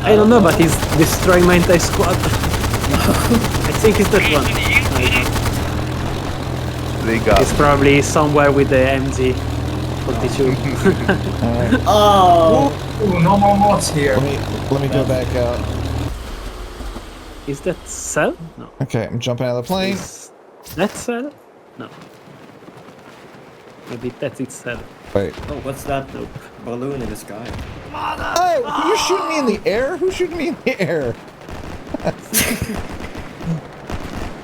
S4: I don't know, but he's destroying my entire squad. I think it's that one.
S2: They got.
S4: It's probably somewhere with the MG42.
S1: Alright.
S5: Oh!
S3: Ooh, no more mods here.
S1: Let me go back out.
S4: Is that Cell? No.
S1: Okay, I'm jumping out of the plane.
S4: Is that Cell? No. Maybe that's it, Cell.
S1: Wait.
S5: Oh, what's that balloon in the sky?
S1: Oh, you're shooting me in the air? Who's shooting me in the air?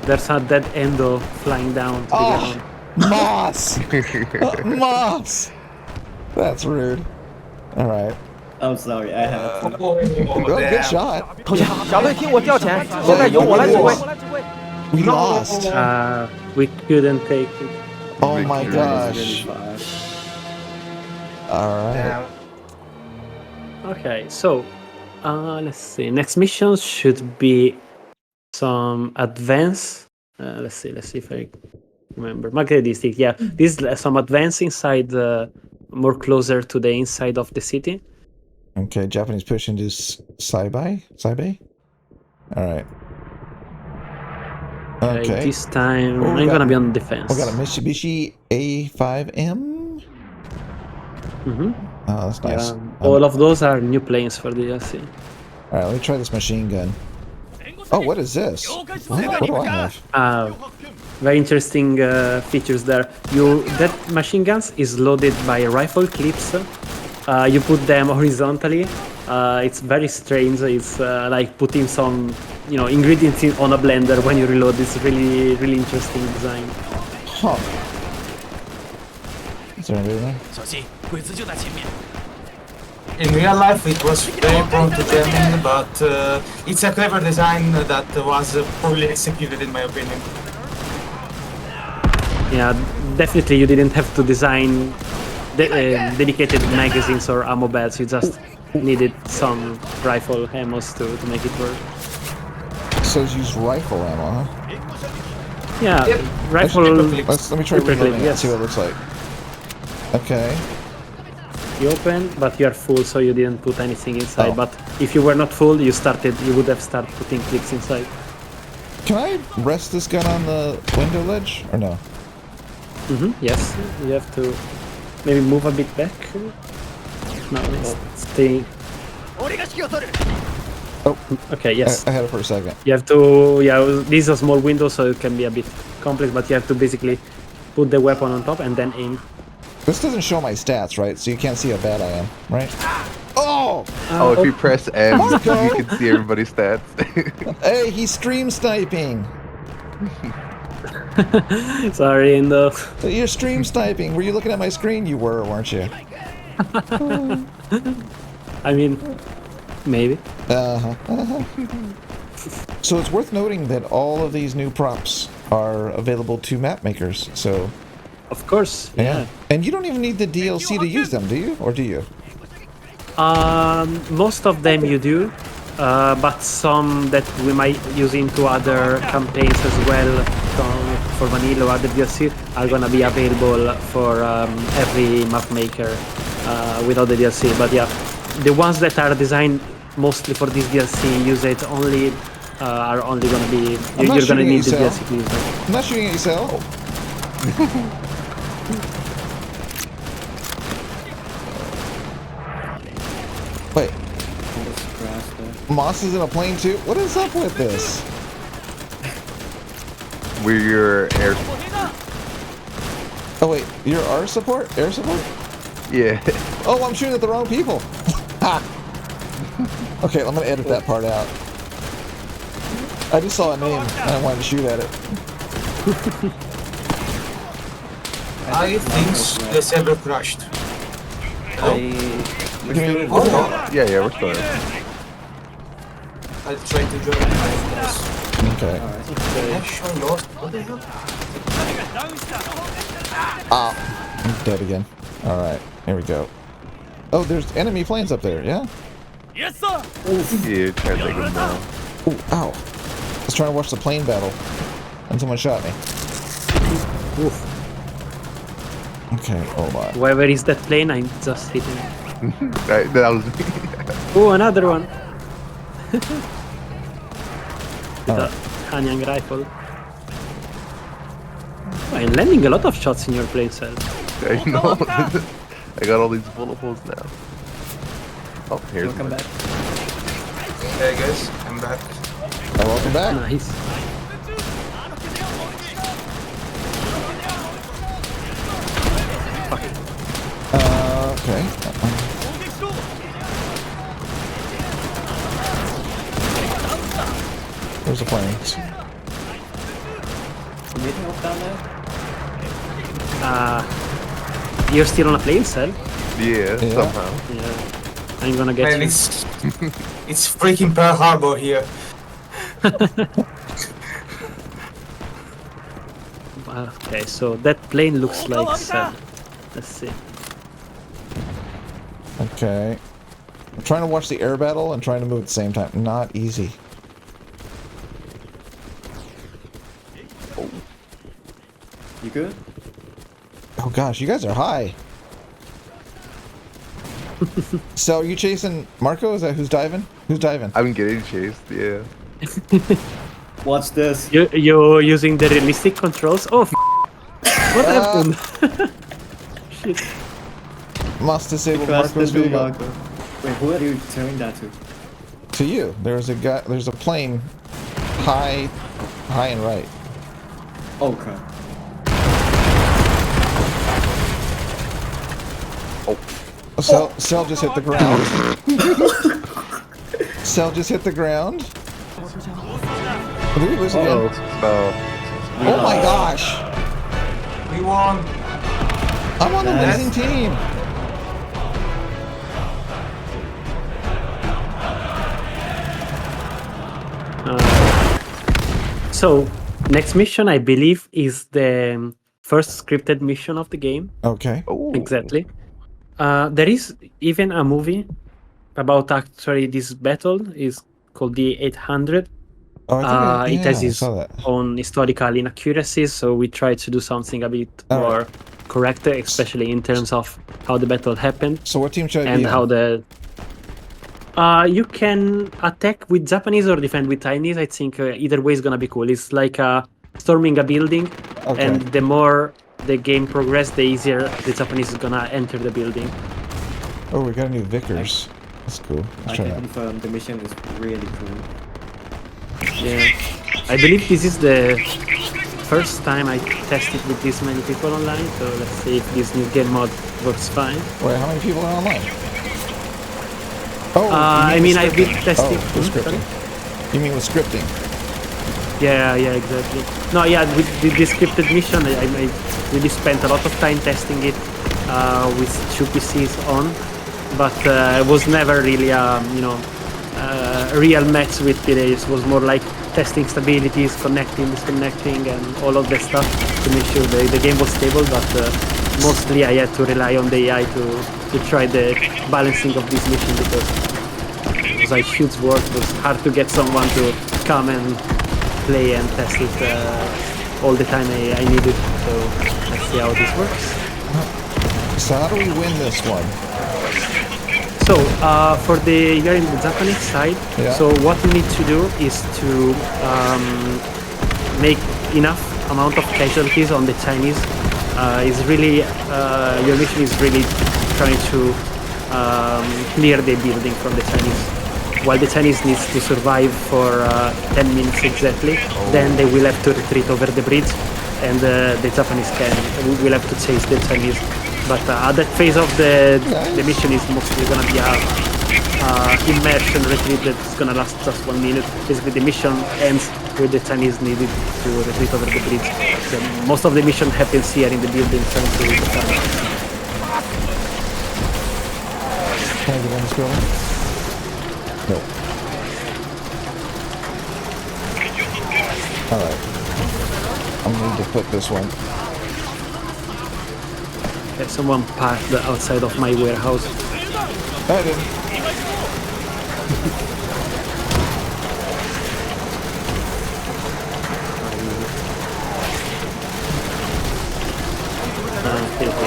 S4: There's a dead endo flying down to the ground.
S1: Moss! Moss! That's rude. Alright.
S5: I'm sorry, I have to.
S3: Oh,
S1: Good shot.
S6: 同学，小队听我调遣，现在由我来指挥。
S1: We lost.
S4: We couldn't take it.
S1: Oh my
S5: Really
S1: gosh.
S5: fast.
S1: Alright.
S3: yeah.
S4: Okay, so let's see. Next mission should be some advance. Let's see if I remember. Market district. Yeah, this is some advance inside, more closer to the inside of the city.
S1: Okay, Japanese push into Saibai? Alright. Okay.
S4: This time
S1: Oh, we
S4: I'm
S1: got-
S4: gonna be on defense.
S1: We got a Mitsubishi A5M.
S4: Mhm.
S1: Oh, that's nice.
S4: All of those are new planes for the DLC.
S1: Alright, let me try this machine gun. Oh, what is this? What do I have?
S4: Very interesting features there. That machine guns is loaded by rifle clips. You put them horizontally. It's very strange. It's like putting some, ingredients on a blender when you reload. It's really, really interesting design.
S1: Huh. Is there anybody there?
S6: 小心，鬼子就在前面。
S3: In real life, it was very prone to jamming, but it's a clever design that was poorly executed, in my opinion.
S4: Yeah, definitely you didn't have to design dedicated magazines or ammo belts. You just needed some rifle ammos to make it work.
S1: So use rifle ammo, huh?
S4: Yeah,
S3: Yep.
S4: rifle.
S1: Let me try
S4: Paperclip,
S1: reloading it and
S4: yes.
S1: see what it looks like. Okay.
S4: You open, but you are full, so you didn't put anything inside.
S1: Oh.
S4: But if you were not full, you would have started putting clips inside.
S1: Can I rest this gun on the window ledge or no?
S4: Yes, you have to maybe move a bit back. No, it's staying.
S6: 俺が指揮を取る。
S4: Okay, yes.
S1: I had it for a second.
S4: You have to, this is a small window, so it can be a bit complex, but you have to basically put the weapon on top and then aim.
S1: This doesn't show my stats, right? So you can't see how bad I am, right? Oh!
S2: Oh, if you press M,
S1: Marco!
S2: you can see everybody's stats.
S1: Hey, he's stream sniping!
S4: Sorry, Indo.
S1: You're stream sniping. Were you looking at my screen? You were, weren't you?
S4: I mean, maybe.
S1: So it's worth noting that all of these new props are available to map makers. So
S4: Of course, yeah.
S1: And you don't even need the DLC to use them, do you? Or do you?
S4: Most of them you do, but some that we might use into other campaigns as well, for vanilla or other DLC, are gonna be available for every map maker without the DLC. But yeah, the ones that are designed mostly for this DLC use it only are only gonna be you're gonna need the DLC to use them.
S1: I'm not shooting at you, Sal. Wait. Moss is in a plane too? What is up with this?
S2: We're your air.
S1: Oh wait, you're our support? Air support?
S2: Yeah.
S1: Oh, I'm shooting at the wrong people. Ha! Okay, I'm gonna edit that part out. I just saw a name and I wanted to shoot at it.
S3: I think the server crashed.
S2: Yeah, we're still in.
S3: I'll try to join you.
S1: Okay.
S3: Connection lost. What the hell?
S1: Ah, I'm dead again. Alright, here we go. Oh, there's enemy planes up there, yeah?
S6: Yes, sir.
S2: Yeah, try to take them down.
S1: Ooh, ow. I was trying to watch the plane battle and someone shot me.
S4: Oof.
S1: Okay, hold on.
S4: Wherever is that plane, I'm just hitting.
S2: Right, that was me.
S4: Oh, another one. With
S1: Alright.
S4: a Hanyang rifle. Oh, I'm landing a lot of shots in your plane, Cell.
S2: I know. I got all these bullet holes now. Oh, here's
S5: Welcome back.
S3: Hey guys, I'm back.
S1: Oh, welcome back.
S4: Nice.
S1: Okay. Where's the planes?
S5: Need help down there?
S4: You're still on a plane, Cell?
S2: Yeah, somehow.
S4: Yeah. I'm gonna get
S3: Man,
S4: you.
S3: it's freaking Pearl Harbor here.
S4: Okay, so that plane looks like Cell. Let's see.
S1: Okay. I'm trying to watch the air battle and trying to move at the same time. Not easy.
S5: You good?
S1: Oh gosh, you guys are high. So, are you chasing Marco? Is that who's diving? Who's diving?
S2: I'm getting chased, yeah.
S5: Watch this.
S4: You're using the realistic controls? Oh, what happened? Shit.
S1: Must disable
S5: Crash
S1: Marco's
S5: the new
S1: video.
S5: Marco. Wait, who are you telling that to?
S1: To you. There's a guy. There's a plane. High and right.
S5: Oh crap.
S1: Cell just hit the ground. Cell just hit the ground. Did we lose again? Oh my gosh!
S3: We won.
S1: I'm on the losing team.
S4: So, next mission, I believe, is the first scripted mission of the game.
S1: Okay.
S2: Oh.
S4: Exactly. There is even a movie about actually this battle. Is called the 800.
S1: Oh, I think
S4: It has
S1: I
S4: its
S1: saw that.
S4: own historical inaccuracies, so we try to do something a bit more correct, especially in terms of how the battle happened
S1: So what team should I
S4: and
S1: be
S4: how
S1: on?
S4: the. You can attack with Japanese or defend with Chinese. I think either way is gonna be cool. It's like storming a building,
S1: Okay.
S4: and the more the game progresses, the easier the Japanese is gonna enter the building.
S1: Oh, we got a new Vickers. That's cool.
S5: I
S1: Let's try
S5: can
S1: that.
S5: confirm the mission is really cool.
S4: Yeah, I believe this is the first time I tested with this many people online. So let's see if this new game mod works fine.
S1: Wait, how many people are online? Oh,
S4: I
S1: you
S4: mean,
S1: the
S4: I've been
S1: scripting.
S4: testing.
S1: Oh, with scripting. You mean with scripting?
S4: Yeah, exactly. No, yeah, with the scripted mission, I really spent a lot of time testing it with 2 PCs on, but it was never really a real match with players. It was more like testing stabilities, connecting, disconnecting, and all of that stuff to make sure the game was stable. But mostly I had to rely on the AI to try the balancing of this mission because it was like huge work. It was hard to get someone to come and play and test it all the time I needed. So let's see how this works.
S1: So how do we win this one?
S4: So you're in the Japanese side.
S1: Yeah.
S4: So what you need to do is to make enough amount of casualties on the Chinese. Is really your mission is really trying to clear the building from the Chinese. While the Chinese needs to survive for 10 minutes exactly, then they will have to retreat over the bridge, and the Japanese will have to chase the Chinese. But at that phase of the mission is mostly gonna be a immersion retreat that's gonna last just 1 minute. Basically, the mission ends with the Chinese needed to retreat over the bridge. So most of the mission happens here in the building, trying to defend.
S1: Can I get in this building? No. Alright. I'm gonna need to put this one.
S4: Okay, someone parked outside of my warehouse.
S1: I didn't.
S4: Here it is.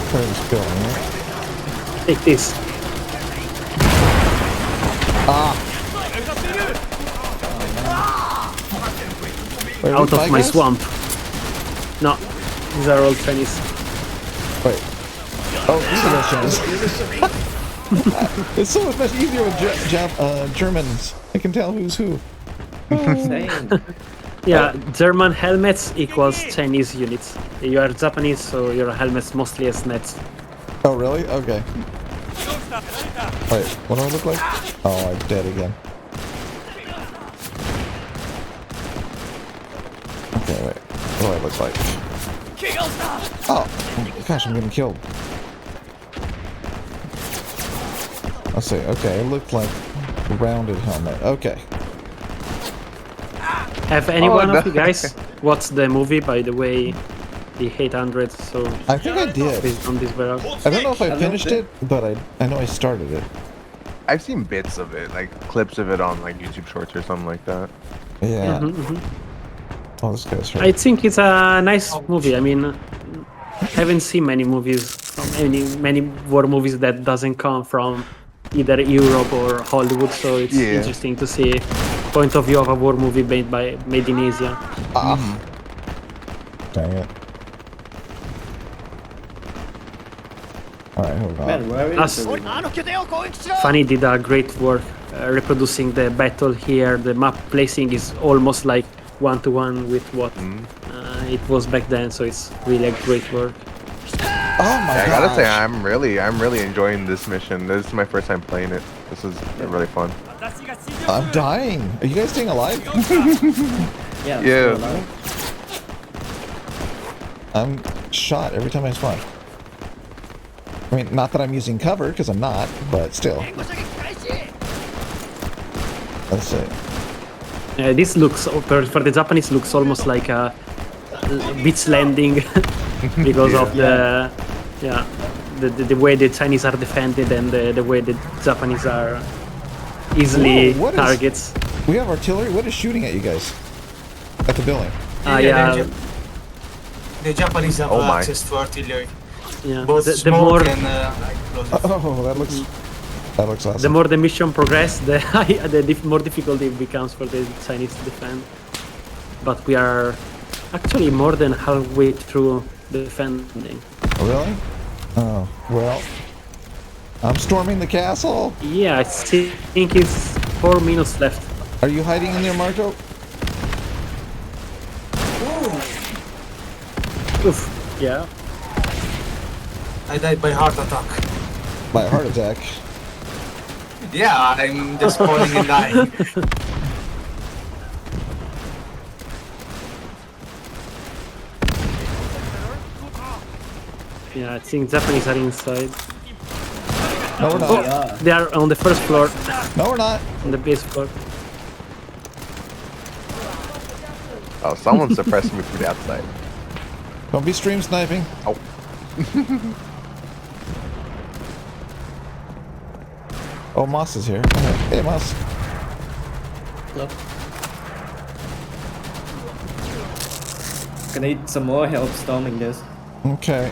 S1: Clear this building, right?
S4: Take this.
S1: Wait,
S4: Out of my
S1: guys?
S4: swamp. No, these are all Chinese.
S1: Wait. Oh, these are those Chinese. It's so much easier with Germans. I can tell who's who.
S5: Same.
S4: Yeah, German helmets equals Chinese units. You are Japanese, so your helmets mostly as nets.
S1: Oh, really? Okay. Wait, what do I look like? Oh, I'm dead again. Okay, wait. What do I look like? Oh, gosh, I'm getting killed. Let's see. Okay, it looked like a rounded helmet. Okay.
S4: Have any one of you guys watched the movie, by the way, the 800? So
S1: I think I did.
S4: based on this barrel.
S1: I don't know if I finished it, but I know I started it.
S2: I've seen bits of it, like clips of it on like YouTube Shorts or something like that.
S1: Yeah. Oh, this guy's hurt.
S4: I think it's a nice movie. I mean, I haven't seen many movies, many war movies that doesn't come from either Europe or Hollywood. So it's interesting to see point of view of a war movie made in Asia.
S1: Dang it. Alright, hold on.
S5: Man, where is
S4: Us.
S5: it?
S4: Funny did a great work reproducing the battle here. The map placing is almost like one-to-one with what it was back then, so it's really a great work.
S1: Oh my god!
S2: I gotta say, I'm really enjoying this mission. This is my first time playing it. This is really fun.
S1: I'm dying. Are you guys staying alive?
S5: Yeah.
S2: Yeah.
S5: still alive.
S1: I'm shot every time I spawn. I mean, not that I'm using cover, because I'm not, but still. Let's see.
S4: This looks, for the Japanese, looks almost like a beach landing because of the way the Chinese are defended and the way the Japanese are easily
S1: Whoa, what is-
S4: targets.
S1: We have artillery? What is shooting at you guys? At the building?
S3: The Japanese have
S2: Oh my.
S3: access to artillery.
S4: Yeah.
S3: Both
S4: The
S3: smoke
S4: more
S3: and explosive.
S1: Oh, that looks awesome.
S4: the more the mission progresses, the more difficult it becomes for the Chinese to defend. But we are actually more than halfway through the defending.
S1: Really? Oh, well. I'm storming the castle.
S4: Yeah, I think it's 4 minutes left.
S1: Are you hiding in there, Marco?
S4: Oof. Yeah.
S3: I died by heart attack.
S1: By a heart attack.
S3: Yeah, I'm just falling and dying.
S4: Yeah, I think Japanese are inside.
S1: No, we're
S5: Oh,
S1: not.
S5: yeah.
S4: They are on the first floor,
S1: No, we're not.
S4: on the base floor.
S2: Oh, someone's suppressing me from the outside.
S1: Don't be stream sniping.
S2: Oh.
S1: Oh, Moss is here. Okay. Hey, Moss.
S5: Hello. Gonna need some more help storming this.
S1: Okay.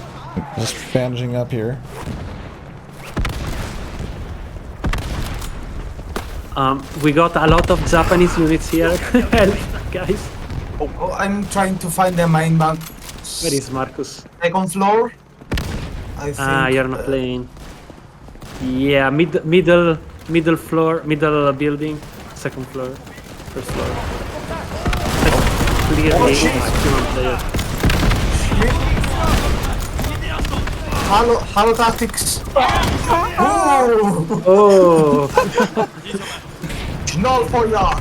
S1: Just bandaging up here.
S4: We got a lot of Japanese units here. Help, guys.
S3: Oh, I'm trying to find the main bank.
S4: Where is Marcus?
S3: Second floor. I think.
S4: You're not playing. Yeah, middle floor, middle building, second floor, first floor. Clearly, human player.
S3: Halo tactics. Oh,
S4: Oh,
S3: null for ya.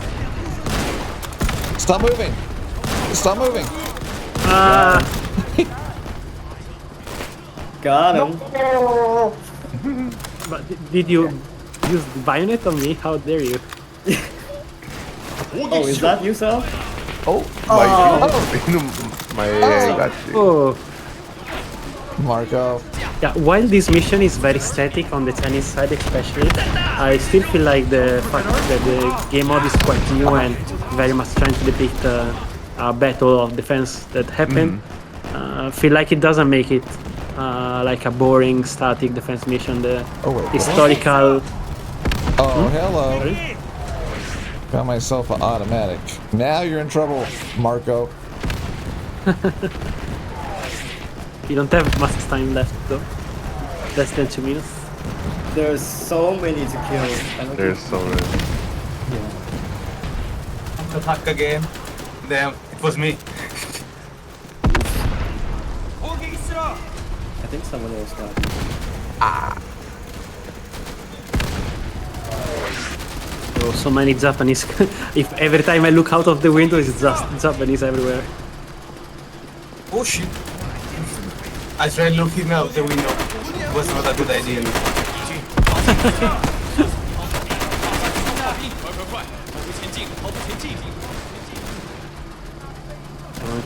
S1: Stop moving. Stop moving.
S5: Got him.
S4: but did you use the bayonet on me? How dare you?
S5: Oh, is that you, Sal?
S2: Oh, my got you.
S4: Oh,
S1: Marco.
S4: yeah. While this mission is very static on the Chinese side, especially, I still feel like the fact that the game mode is quite new and very much trying to depict a battle of defense that happened. Feel like it doesn't make it like a boring static defense mission. The
S1: Oh, wait.
S4: historical.
S1: Oh, hello. Got myself an automatic. Now you're in trouble, Marco.
S4: You don't have much time left though. Less than 2 minutes.
S5: There's so many to kill. I don't
S2: There's
S5: think-
S2: so many.
S3: Attack again. Damn, it was me.
S5: I think someone else got it.
S4: Oh, so many Japanese. If every time I look out of the window, it's just Japanese everywhere.
S3: Oh shit. I tried looking out the window. It was not a good idea.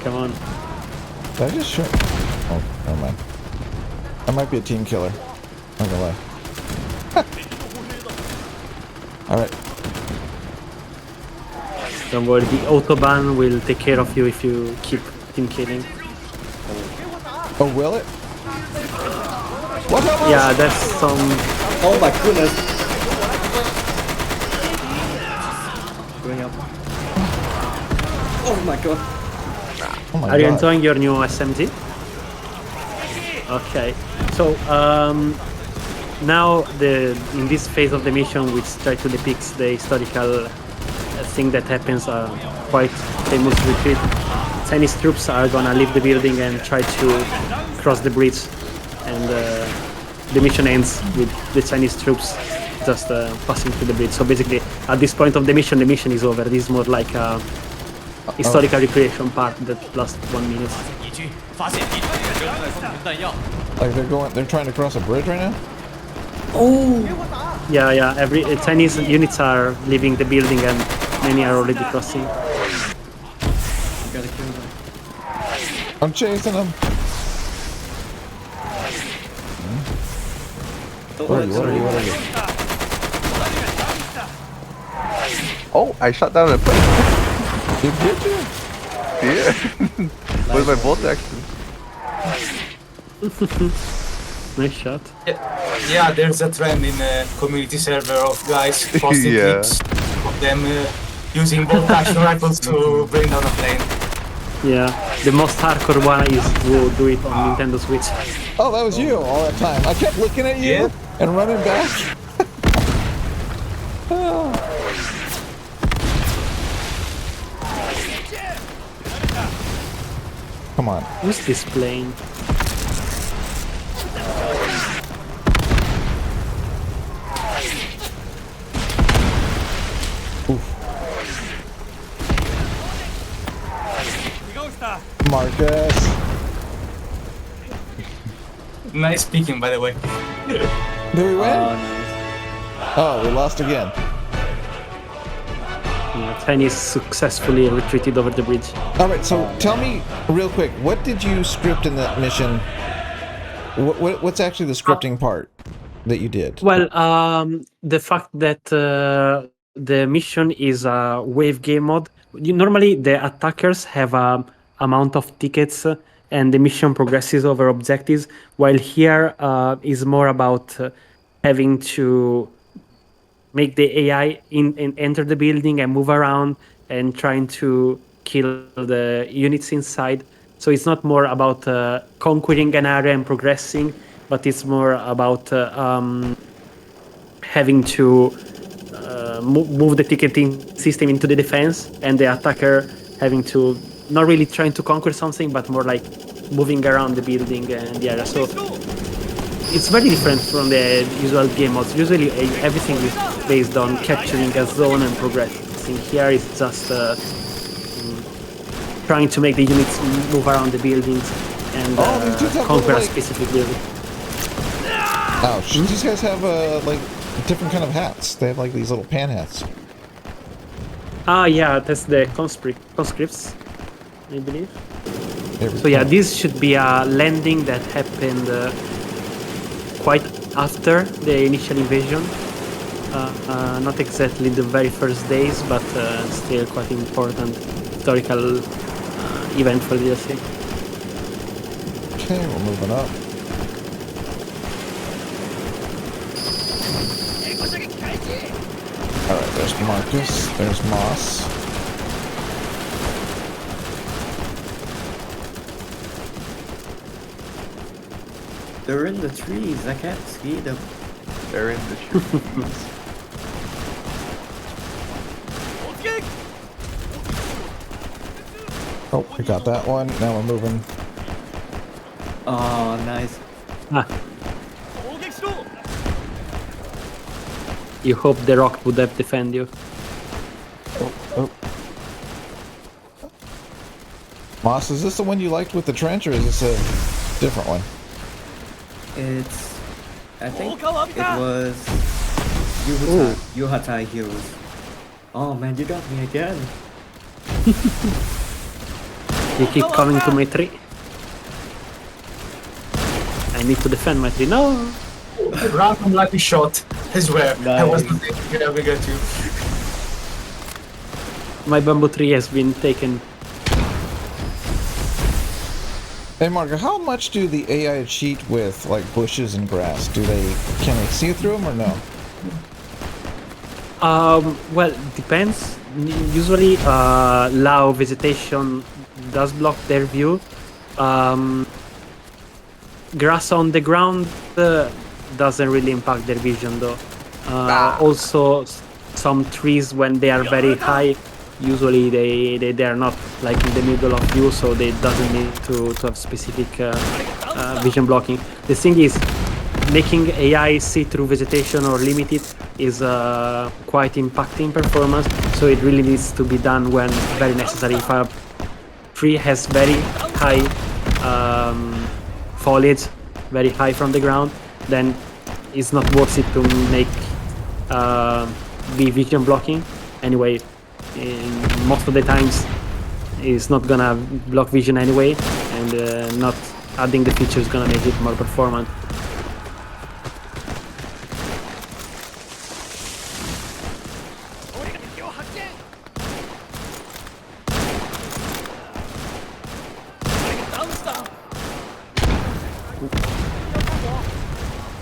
S4: Come on.
S1: Did I just shoot? Oh, never mind. That might be a team killer. Not gonna lie. Alright.
S4: Don't worry, the autobahn will take care of you if you keep team killing.
S1: Oh, will it? What happened?
S4: Yeah, there's some.
S5: Oh my goodness. Going up. Oh my god.
S1: Oh my
S4: Are you
S1: God.
S4: enjoying your new SMG? Okay, so now in this phase of the mission, which try to depict the historical thing that happens, quite famous retreat. Chinese troops are gonna leave the building and try to cross the bridge, and the mission ends with the Chinese troops just passing through the bridge. So basically, at this point of the mission is over. This is more like a historical recreation part that lasts 1 minute.
S6: 敌军发现敌方正在送弹药。
S1: Like they're trying to cross a bridge right now?
S4: Yeah. Every Chinese units are leaving the building, and many are already crossing.
S5: Gotta kill them.
S1: I'm chasing them. Where are you? What are you? What are you?
S2: Oh, I shot down a plane.
S1: Did you?
S2: Yeah. With my bolt action.
S4: Nice shot.
S3: Yeah, there's a trend in the community server of guys posting
S2: Yeah.
S3: clips of them using bolt action rifles to bring down a plane.
S4: Yeah, the most hardcore one is to do it on Nintendo Switch.
S1: Oh, that was you all that time. I kept looking at you
S3: Yeah.
S1: and running back. Come on.
S4: Who's this plane?
S1: Marcus.
S3: Nice speaking, by the way.
S1: Did we win?
S5: Nice.
S1: Oh, we lost again.
S4: Chinese successfully retreated over the bridge.
S1: All right, so tell me real quick, what did you script in that mission? What's actually the scripting part that you did?
S4: Well, the fact that the mission is a wave game mode. Normally, the attackers have a amount of tickets, and the mission progresses over objectives. While here is more about having to make the AI enter the building and move around and trying to kill the units inside. So it's not more about conquering an area and progressing, but it's more about having to move the ticketing system into the defense, and the attacker having to not really trying to conquer something, but more like moving around the building and the area. So it's very different from the usual game modes. Usually everything is based on capturing a zone and progressing. Here it's just trying to make the units move around the buildings and conquer a specific building.
S1: Ouch. These guys have like different kind of hats. They have like these little pan hats.
S4: Yeah, that's the conscripts, I believe. So yeah,
S1: Go.
S4: this should be a landing that happened quite after the initial invasion. Not exactly the very first days, but still quite important historical event for the DLC.
S1: Okay, we're moving up. Alright, there's Marcus, there's Moss.
S5: They're in the trees. I can't see them.
S2: They're in the trees.
S1: Oh, we got that one. Now we're moving.
S5: Oh, nice.
S4: You hope the rock would have defend you.
S1: Oh. Moss, is this the one you liked with the trench, or is this a different one?
S5: I think it was Yuhatai Hills. Oh man, you got me again.
S4: You keep coming to my tree. I need to defend my tree. No!
S3: Random lucky shot. I swear. I
S5: Nice.
S3: wasn't thinking I would get you.
S4: My bamboo tree has been taken.
S1: Hey Marco, how much do the AI cheat with like bushes and grass? Can they see through them or no?
S4: Well, depends. Usually, low vegetation does block their view. Grass on the ground doesn't really impact their vision, though. Also, some trees, when they are very high, usually they are not like in the middle of view, so they doesn't need to have specific vision blocking. The thing is, making AI see through vegetation or limit it is quite impacting performance, so it really needs to be done when very necessary. If a tree has very high foliage, very high from the ground, then it's not worth it to make be vision blocking. Anyway, most of the times it's not gonna block vision anyway, and not adding the feature is gonna make it more performant.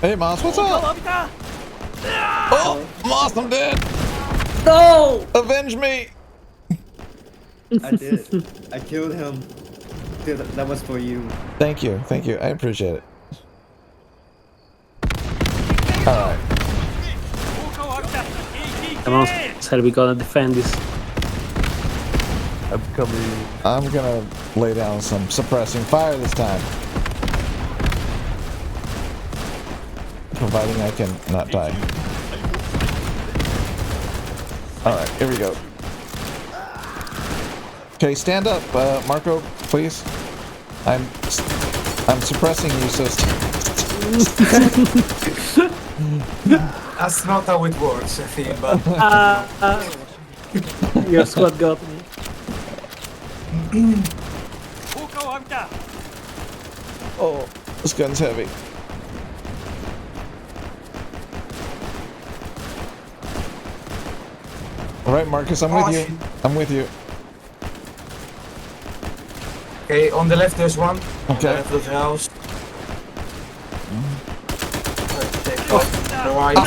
S1: Hey Moss, what's up? Oh, Moss, I'm dead!
S5: No!
S1: Avenge me!
S5: I did. I killed him. Dude, that was for you.
S1: Thank you, I appreciate it. Alright.
S4: Come on, said we gotta defend this.
S2: I'm coming.
S1: I'm gonna lay down some suppressing fire this time. Providing I can not die. Alright, here we go. Okay, stand up, Marco, please. I'm suppressing you, so
S3: That's not how it works, I think, but
S4: Your squad got me.
S1: Oh, this gun's heavy. All right, Marcus, I'm with you. I'm with you.
S3: okay, on the left there's one. On the
S1: Okay.
S3: left of the house. Take off the right.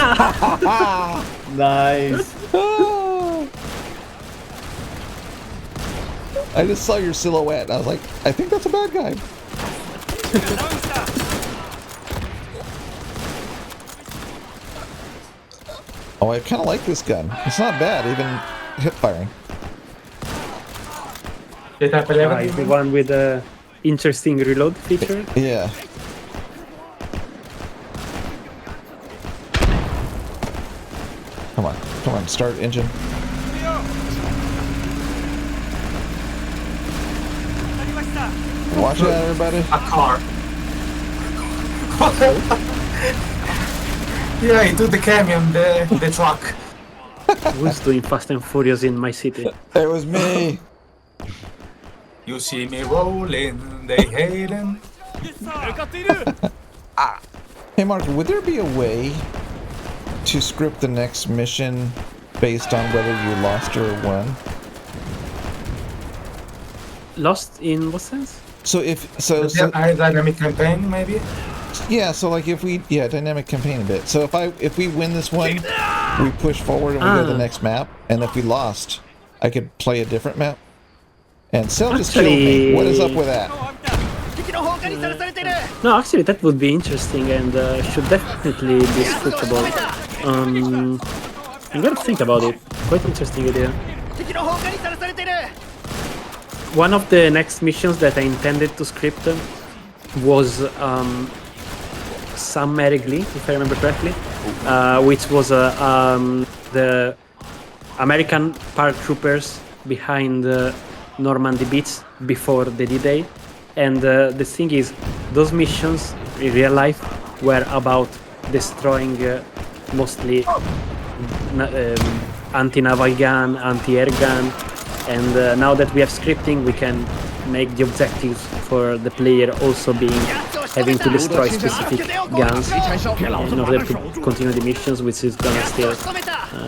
S5: Nice.
S1: I just saw your silhouette and I was like, I think that's a bad guy. Oh, I kind of like this gun. It's not bad, even hip firing.
S3: The type 11.
S4: It's the one with the interesting reload feature.
S1: Yeah. Come on, start engine. Watch out, everybody.
S3: A car. Yeah, he took the camion, the truck.
S4: Who's doing Fast and Furious in my city?
S1: It was me.
S3: You see me rolling, they hating.
S1: Hey, Mark, would there be a way to script the next mission based on whether you lost or won?
S4: Lost in what sense?
S1: So if
S3: Dynamic campaign, maybe?
S1: yeah, so like if we dynamic campaign a bit. So if we win this one, we push forward and we go to the next map, and if we lost, I could play a different map. And Cell just killed me. What is up with that?
S4: No, actually, that would be interesting and should definitely be scriptable. I'm gonna think about it. Quite interesting idea. One of the next missions that I intended to script was Sam Merrigley, if I remember correctly, which was the American paratroopers behind Normandy Beach before the D-Day. And the thing is, those missions in real life were about destroying mostly anti-naval gun, anti-air gun, and now that we have scripting, we can make the objectives for the player also being having to destroy specific guns in order to continue the missions, which is gonna still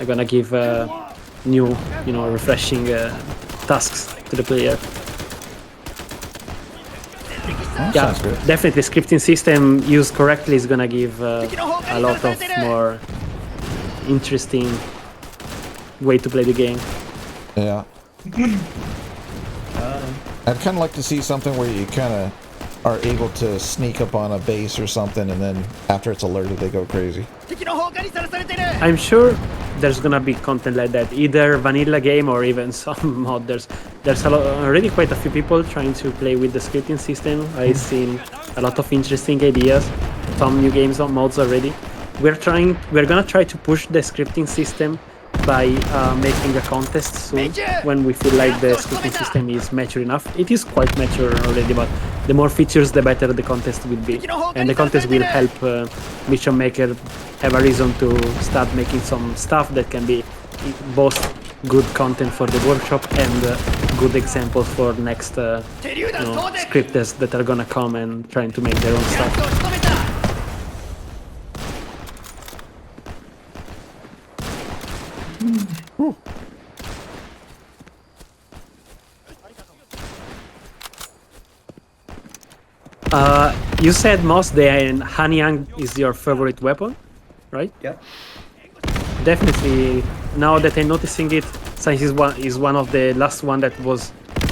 S4: gonna give new, refreshing tasks to the player. Yeah, definitely scripting system used correctly is gonna give a lot of more interesting way to play the game.
S1: Yeah. I'd kind of like to see something where you kind of are able to sneak up on a base or something, and then after it's alerted, they go crazy.
S4: I'm sure there's gonna be content like that, either vanilla game or even some mod. There's already quite a few people trying to play with the scripting system. I've seen a lot of interesting ideas, some new games on mods already. We're gonna try to push the scripting system by making a contest soon when we feel like the scripting system is mature enough. It is quite mature already, but the more features, the better the contest will be. And the contest will help mission maker have a reason to start making some stuff that can be both good content for the workshop and good examples for next scripters that are gonna come and trying to make their own stuff. You said Moss, the Hanyang is your favorite weapon, right?
S5: Yeah.
S4: Definitely. Now that I'm noticing it, since is one of the last one that the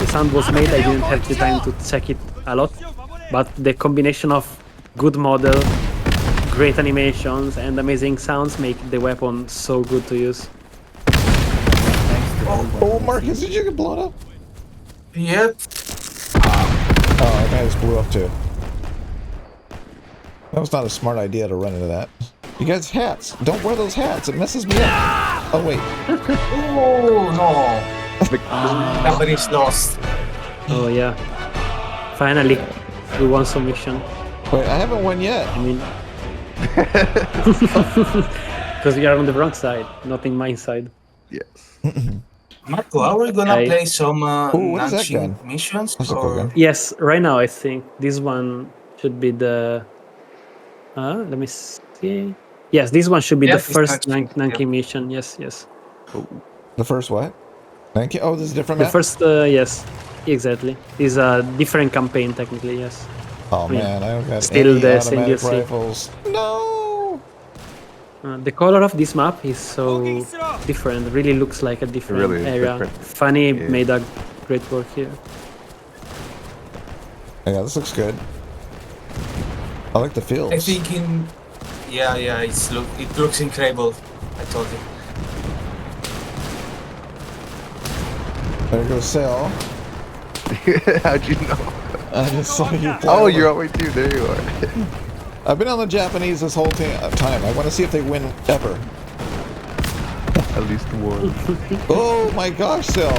S4: sound was made, I didn't have the time to check it a lot. But the combination of good model, great animations, and amazing sounds make the weapon so good to use.
S1: Oh, Marcus, did you get blown up?
S3: Yep.
S1: Oh, that guy just blew up too. That was not a smart idea to run into that. You guys, hats. Don't wear those hats. It messes me up. Oh, wait.
S3: Oh, no. Everybody's lost.
S4: Oh yeah. Finally, we won some mission.
S1: Wait, I haven't won yet.
S4: I mean, Because we are on the wrong side, not in my side.
S2: Yes.
S3: Marco, are we gonna
S4: Okay.
S3: play some
S1: what is that gun?
S3: Nanjing missions?
S1: That's a cool gun.
S4: Yes, right now I think this one should be the. Let me see. Yes, this one should be the
S3: Yes, it's
S4: first
S3: Nanjing,
S4: Nanking mission. Yes, yes.
S1: The first what? Nanking? Oh, this is a different
S4: The
S1: map?
S4: first, yes, exactly. Is a different campaign technically. Yes.
S1: Oh,
S4: mean,
S1: man, I don't got
S4: still
S1: any
S4: the same
S1: automatic
S4: DLC.
S1: rifles. No!
S4: The color of this map is so different. Really looks like a different
S2: really is
S4: area.
S2: different.
S4: Funny
S2: Yeah.
S4: made a great work here.
S1: Yeah, this looks good. I like the fields.
S3: I think it looks incredible. I told you.
S1: There goes Sail.
S2: How'd you know?
S1: I just saw you play.
S2: Oh, you're all the way too. There you are.
S1: I've been on the Japanese this whole time. I want to see if they win ever.
S2: At least one.
S1: Oh my gosh, Sail.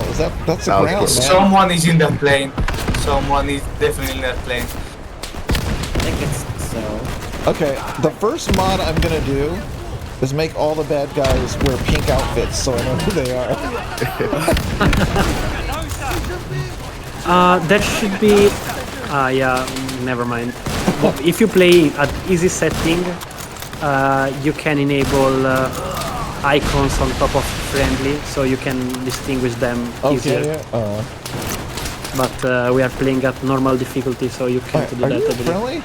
S1: That's the
S2: That was
S1: ground,
S2: close.
S1: man.
S3: Someone is in that plane. Someone is definitely in that plane.
S5: I think it's so.
S1: Okay, the first mod I'm gonna do is make all the bad guys wear pink outfits so I know who they are.
S4: That should be. Yeah, never mind. If you play at easy setting, you can enable icons on top of friendly, so you can distinguish them easier.
S1: Okay, yeah.
S4: But we are playing at normal difficulty, so you can't do
S1: Are
S4: that.
S1: you
S4: I believe.
S1: friendly?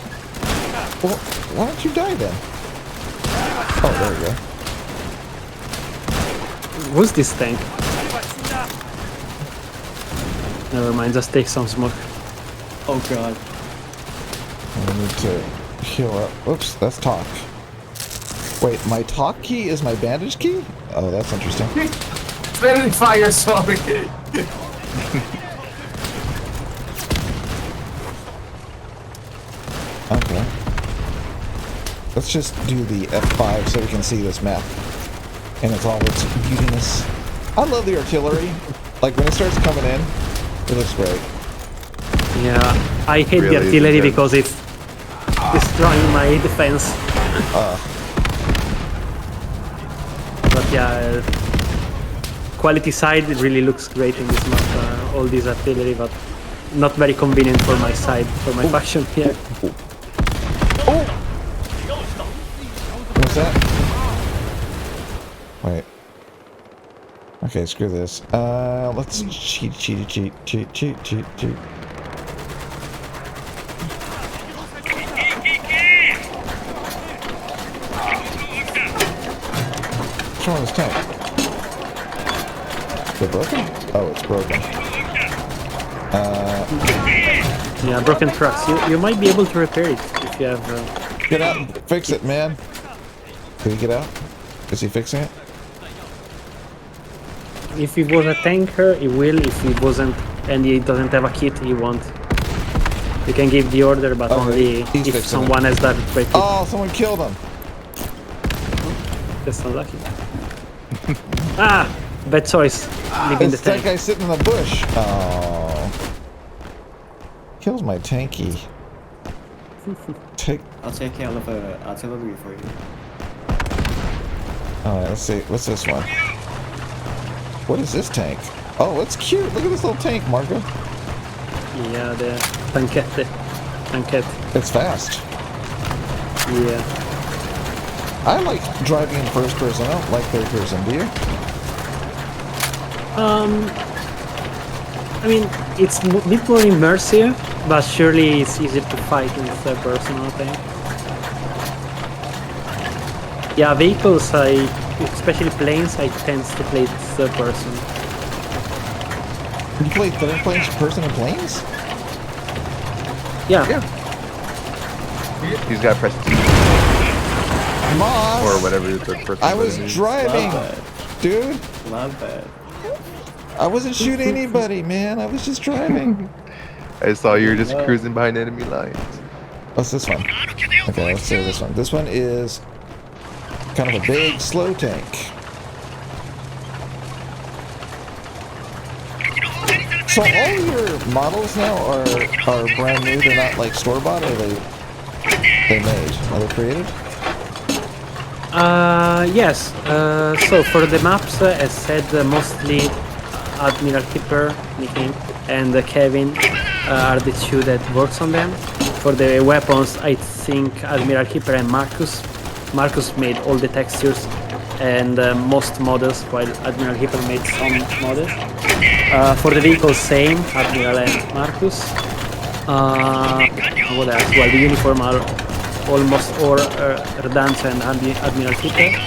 S1: Well, why don't you die then? Oh, there you go.
S4: Who's this tank? Never mind, just take some smoke.
S5: Oh god.
S1: I need to heal up. Oops, that's talk. Wait, my talk key is my bandage key? Oh, that's interesting.
S3: Friendly fire, sorry.
S1: Okay. Let's just do the F5 so we can see this map. And it's all its beautiness. I love the artillery. Like, when it starts coming in, it looks great.
S4: Yeah, I hate
S2: Really
S4: the artillery
S2: intense.
S4: because it's destroying my defense. But yeah, quality side it really looks great in this map. All this artillery, but not very convenient for my side, for my faction here.
S1: What's that? Wait. Okay, screw this. Let's cheat. What's wrong with this tank? Is it broken? Oh, it's broken.
S4: Yeah, broken trucks. You might be able to repair it if you have.
S1: Get out and fix it, man. Did he get out? Is he fixing it?
S4: If he was a tanker, he will. If he wasn't, and he doesn't have a kit, he won't. You can give the order, but
S1: Oh,
S4: only
S1: he's
S4: if
S1: fixing
S4: someone has that break kit.
S1: Oh, someone killed him.
S4: That's unlucky. Ah, bad choice. Leaving the
S1: It's that
S4: tank.
S1: guy sitting in the bush. Oh. Kills my tanky. Take.
S5: I'll take care of artillery for you.
S1: Alright, let's see. What's this one? What is this tank? Oh, it's cute. Look at this little tank, Marco.
S4: Yeah, the tankette.
S1: It's fast.
S4: Yeah.
S1: I like driving in first person. I don't like third person. Do you?
S4: I mean, it's a bit more immersive, but surely it's easier to fight in third person, I think. Yeah, vehicles, especially planes, I tend to play third person.
S1: You play third person in planes?
S4: Yeah.
S2: He's got to press T
S1: Moss!
S2: or whatever the third person
S1: I was
S2: button is.
S1: driving, dude.
S5: Not bad.
S1: I wasn't shooting anybody, man. I was just driving.
S2: I saw you were just cruising behind enemy lines.
S1: What's this one? Okay, let's see this one. This one is kind of a big, slow tank. So all your models now are brand new. They're not like store bought, or they made. Are they created?
S4: Yes. So for the maps, as said, mostly Admiral Kipper, Nicky, and Kevin are the two that works on them. For the weapons, I think Admiral Kipper and Marcus. Marcus made all the textures and most models, while Admiral Kipper made some models. For the vehicles, same, Admiral and Marcus. What else? Well, the uniform are almost all Erdance and Admiral Kipper.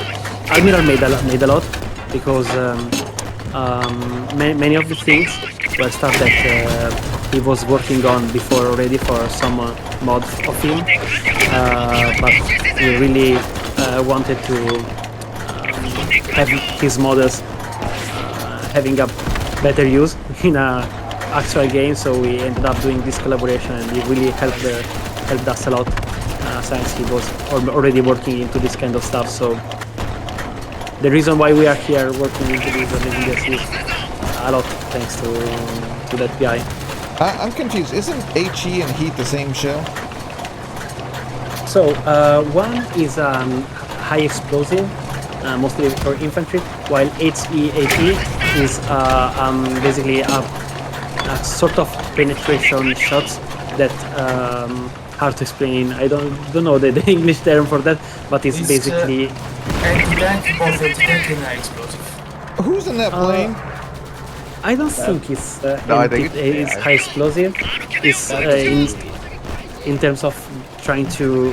S4: Admiral made a lot because many of the things were stuff that he was working on before already for some mods of him, but he really wanted to have his models having a better use in a actual game, so we ended up doing this collaboration, and it really helped us a lot since he was already working into this kind of stuff. So the reason why we are here working into this and making this is a lot thanks to that guy.
S1: I'm confused. Isn't HE and Heat the same show?
S4: So one is high explosive, mostly for infantry, while HE is basically a sort of penetration shots that hard to explain. I don't know the English term for that, but it's basically
S3: anti-tank, both anti-tank and high explosive.
S1: Who's in that plane?
S4: I don't think it's
S2: No, I think
S4: it's high explosive. It's in terms of trying to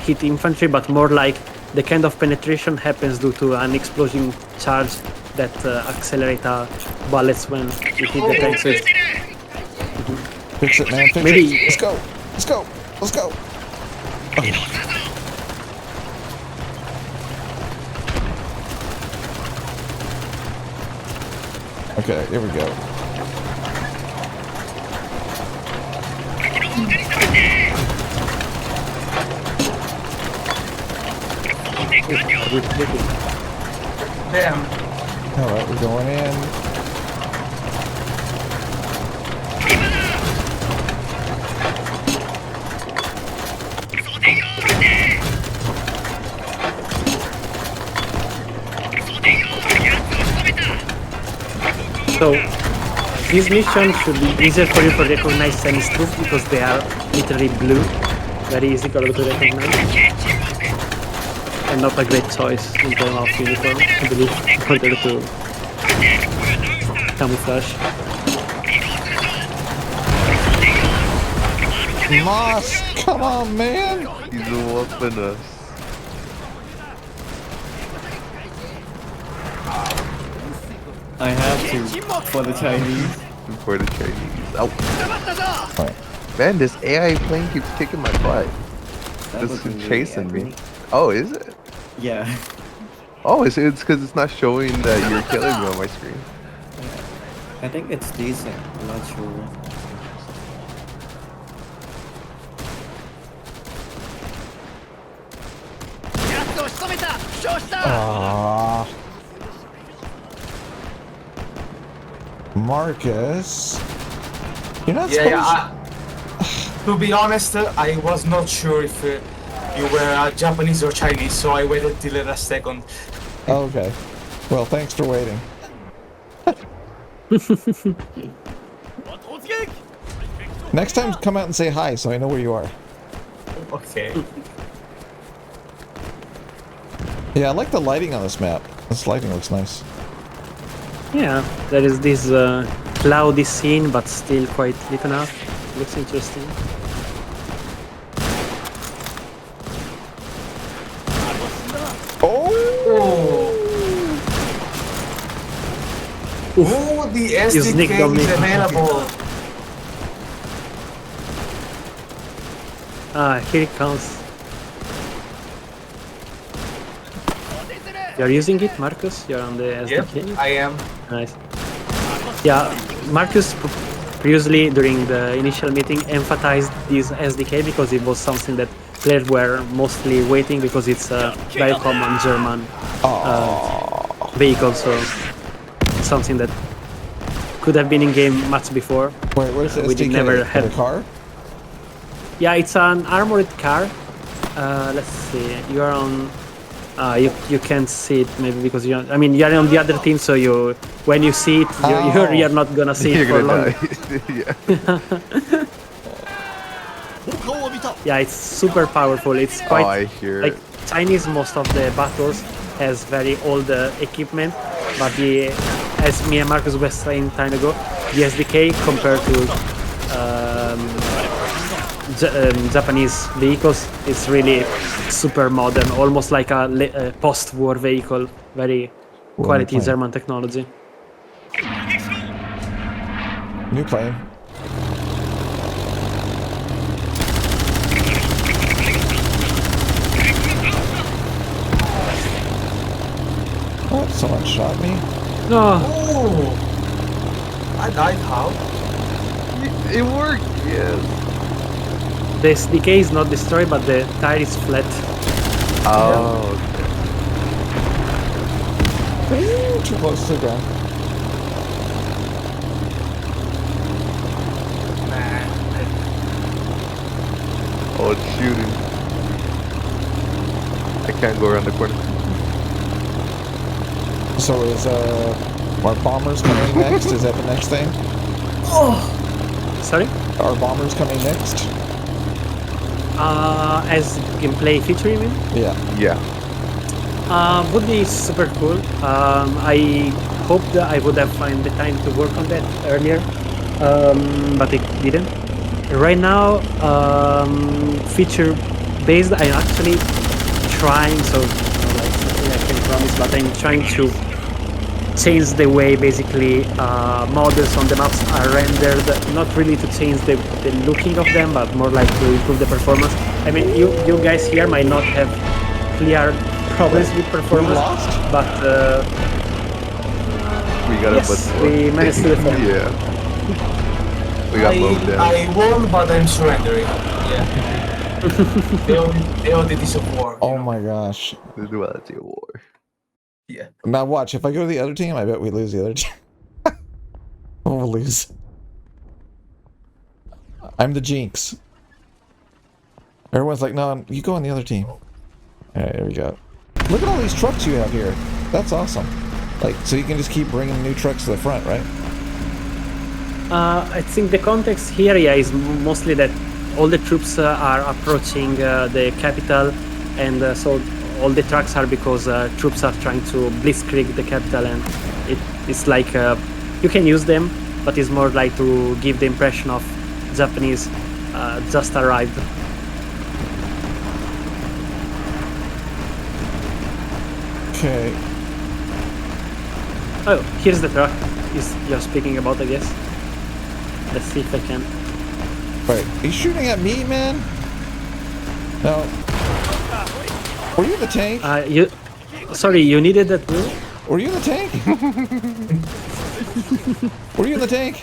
S4: hit infantry, but more like the kind of penetration happens due to an explosion charge that accelerate bullets when you hit the tank. So it's,
S1: Fix it, man. Fix
S4: Maybe-
S1: it. Let's go. Let's go. Let's go. Okay, here we go.
S3: Damn.
S1: All right, we're going in.
S4: So this mission should be easier for you to recognize Chinese troops because they are literally blue, very easy color to recognize, and not a great choice in terms of uniform, I believe, in order to camouflage.
S1: Moss, come on, man.
S2: He's whooping us.
S5: I have to for the Chinese.
S2: For the Chinese. Oh.
S1: Right.
S2: Man, this AI plane keeps kicking my butt.
S5: That
S2: This
S5: was
S2: is
S5: really
S2: chasing me.
S5: epic.
S2: Oh, is it?
S5: Yeah.
S2: Oh, it's because it's not showing that you're killing me on my screen.
S5: I think it's decent. I'm not sure.
S1: Ah. Marcus. You're not supposed
S3: To be honest, I was not sure if you were Japanese or Chinese, so I waited till the last second.
S1: Oh, okay. Well, thanks for waiting. Next time, come out and say hi so I know where you are.
S3: Okay.
S1: Yeah, I like the lighting on this map. This lighting looks nice.
S4: Yeah, there is this cloudy scene, but still quite lit enough. Looks interesting.
S3: Oh, the
S4: sneaked on
S3: SDK
S4: me.
S3: is available.
S4: Ah, here it comes. You're using it, Marcus? You're on the
S3: Yep,
S4: SDK?
S3: I am.
S4: Nice. Yeah, Marcus previously during the initial meeting emphasized this SDK because it was something that players were mostly waiting because it's a very common German vehicle, so something that could have been in game much before.
S1: Wait, where's the
S4: We
S1: SDK?
S4: never
S1: For
S4: had-
S1: the car?
S4: Yeah, it's an armored car. Let's see, you are on You can't see it maybe because you're. I mean, you're on the other team, so when you see it, you're not gonna see it for
S2: You're
S4: long.
S2: gonna die. Yeah.
S4: Yeah, it's super powerful. It's
S2: Oh,
S4: quite
S2: I hear
S4: like
S2: it.
S4: Chinese. Most of the battles has very old equipment, but as me and Marcus were saying time ago, the SDK compared to Japanese vehicles is really super modern, almost like a post-war vehicle. Very quality
S1: plane.
S4: German technology.
S1: New plane. What? Someone shot me?
S4: No,
S3: Oh! I died how?
S2: It worked. Yes.
S4: the SDK is not destroyed, but the tire is flat.
S2: Oh.
S1: Ooh, too close to the ground.
S2: Oh, it's shooting. I can't go around the corner.
S1: So is our bombers coming next? Is that the next thing?
S4: Sorry?
S1: Are bombers coming next?
S4: As gameplay feature, you mean?
S1: Yeah.
S2: Yeah.
S4: Would be super cool. I hope that I would have found the time to work on that earlier, but I didn't. Right now, feature based, I'm actually trying, so like something I can promise, but I'm trying to change the way basically models on the maps are rendered, not really to change the looking of them, but more like to improve the performance. I mean, you guys here might not have clear problems with performance,
S1: lost?
S4: but
S2: We got
S4: yes,
S2: a
S4: we managed to defend.
S2: Yeah. We got moved down.
S3: I won, but I'm surrendering. Yeah. they all did this of war.
S1: Oh my gosh.
S2: The duality of war.
S3: Yeah.
S1: Now watch, if I go to the other team, I bet we lose the other team. We'll lose. I'm the jinx. Everyone's like, no, you go on the other team. Alright, there we go. Look at all these trucks you have here. That's awesome. Like, so you can just keep bringing new trucks to the front, right?
S4: I think the context here, yeah, is mostly that all the troops are approaching the capital, and so all the trucks are because troops are trying to blitzkrieg the capital, and it's like you can use them, but it's more like to give the impression of Japanese just arrived.
S1: Okay.
S4: Oh, here's the truck you're speaking about, I guess. Let's see if I can.
S1: Right. Are you shooting at me, man? No. Were you in the tank?
S4: Sorry, you needed that too?
S1: Were you in the tank? Were you in the tank?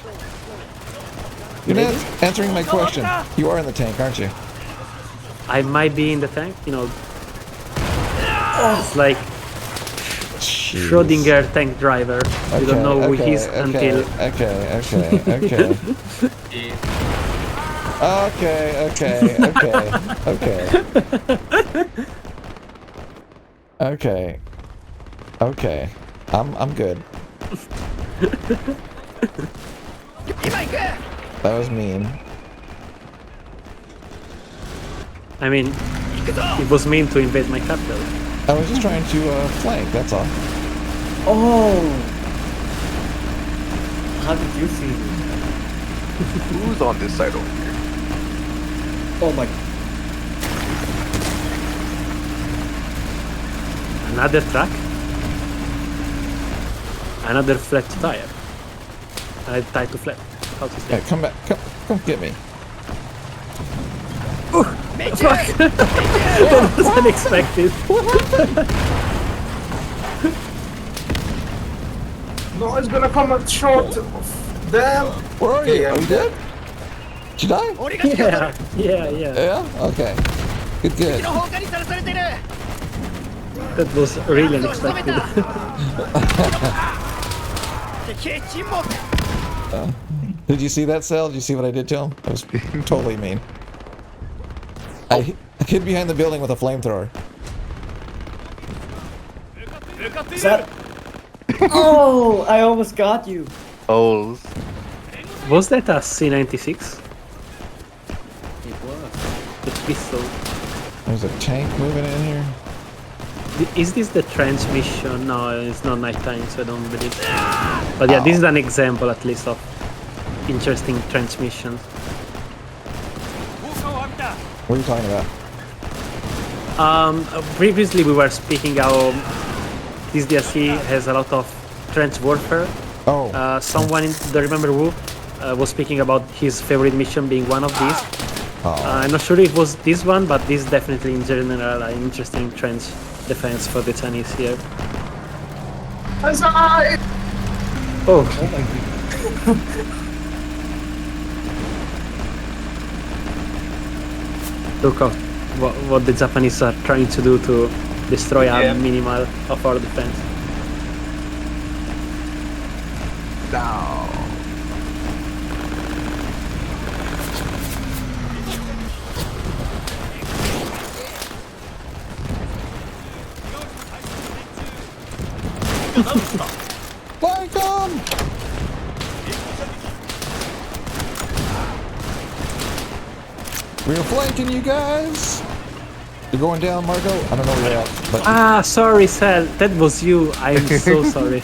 S1: You're not answering my question. You are in the tank, aren't you?
S4: I might be in the tank, you know. It's like
S1: Jeez.
S4: Schrödinger tank driver. You don't know who he is until.
S1: Okay. Okay. I'm good. That was mean.
S4: I mean, it was mean to invade my capital.
S1: I was just trying to flank, that's all.
S5: Oh! How did you see me?
S2: Who's on this side over here?
S5: Oh my...
S4: Another truck? Another flat tire. I tied to flat. How to say?
S1: Yeah, come back. Come get me.
S4: Fuck! That was unexpected.
S3: No, it's gonna come up short of them.
S1: Where are you?
S3: Okay,
S1: Are you dead? Did you die?
S4: Yeah.
S1: Yeah? Okay. Good.
S4: That was really unexpected.
S1: Did you see that, Sal? Did you see what I did to him? That was totally mean. I hid behind the building with a flamethrower.
S5: Is that... Oh, I almost got you.
S2: Oh,
S4: Was that a C96?
S5: It was.
S4: The pistol.
S1: There's a tank moving in here.
S4: Is this the trench mission? No, it's not nighttime, so I don't believe. But yeah, this is an example at least of interesting trench missions.
S1: What are you talking about?
S4: Previously we were speaking how this DLC has a lot of trench warfare.
S1: Oh,
S4: Someone, don't remember who, was speaking about his favorite mission being one of these. I'm not sure if it was this one, but this is definitely in general an interesting trench defense for the Chinese here. Oh, look at what the Japanese are trying to do to destroy a minimal of our defense.
S2: down.
S1: flank them! We're flanking you guys. You're going down, Marco. I don't know where you're at, but
S4: Sorry, Sal, that was you. I'm so sorry.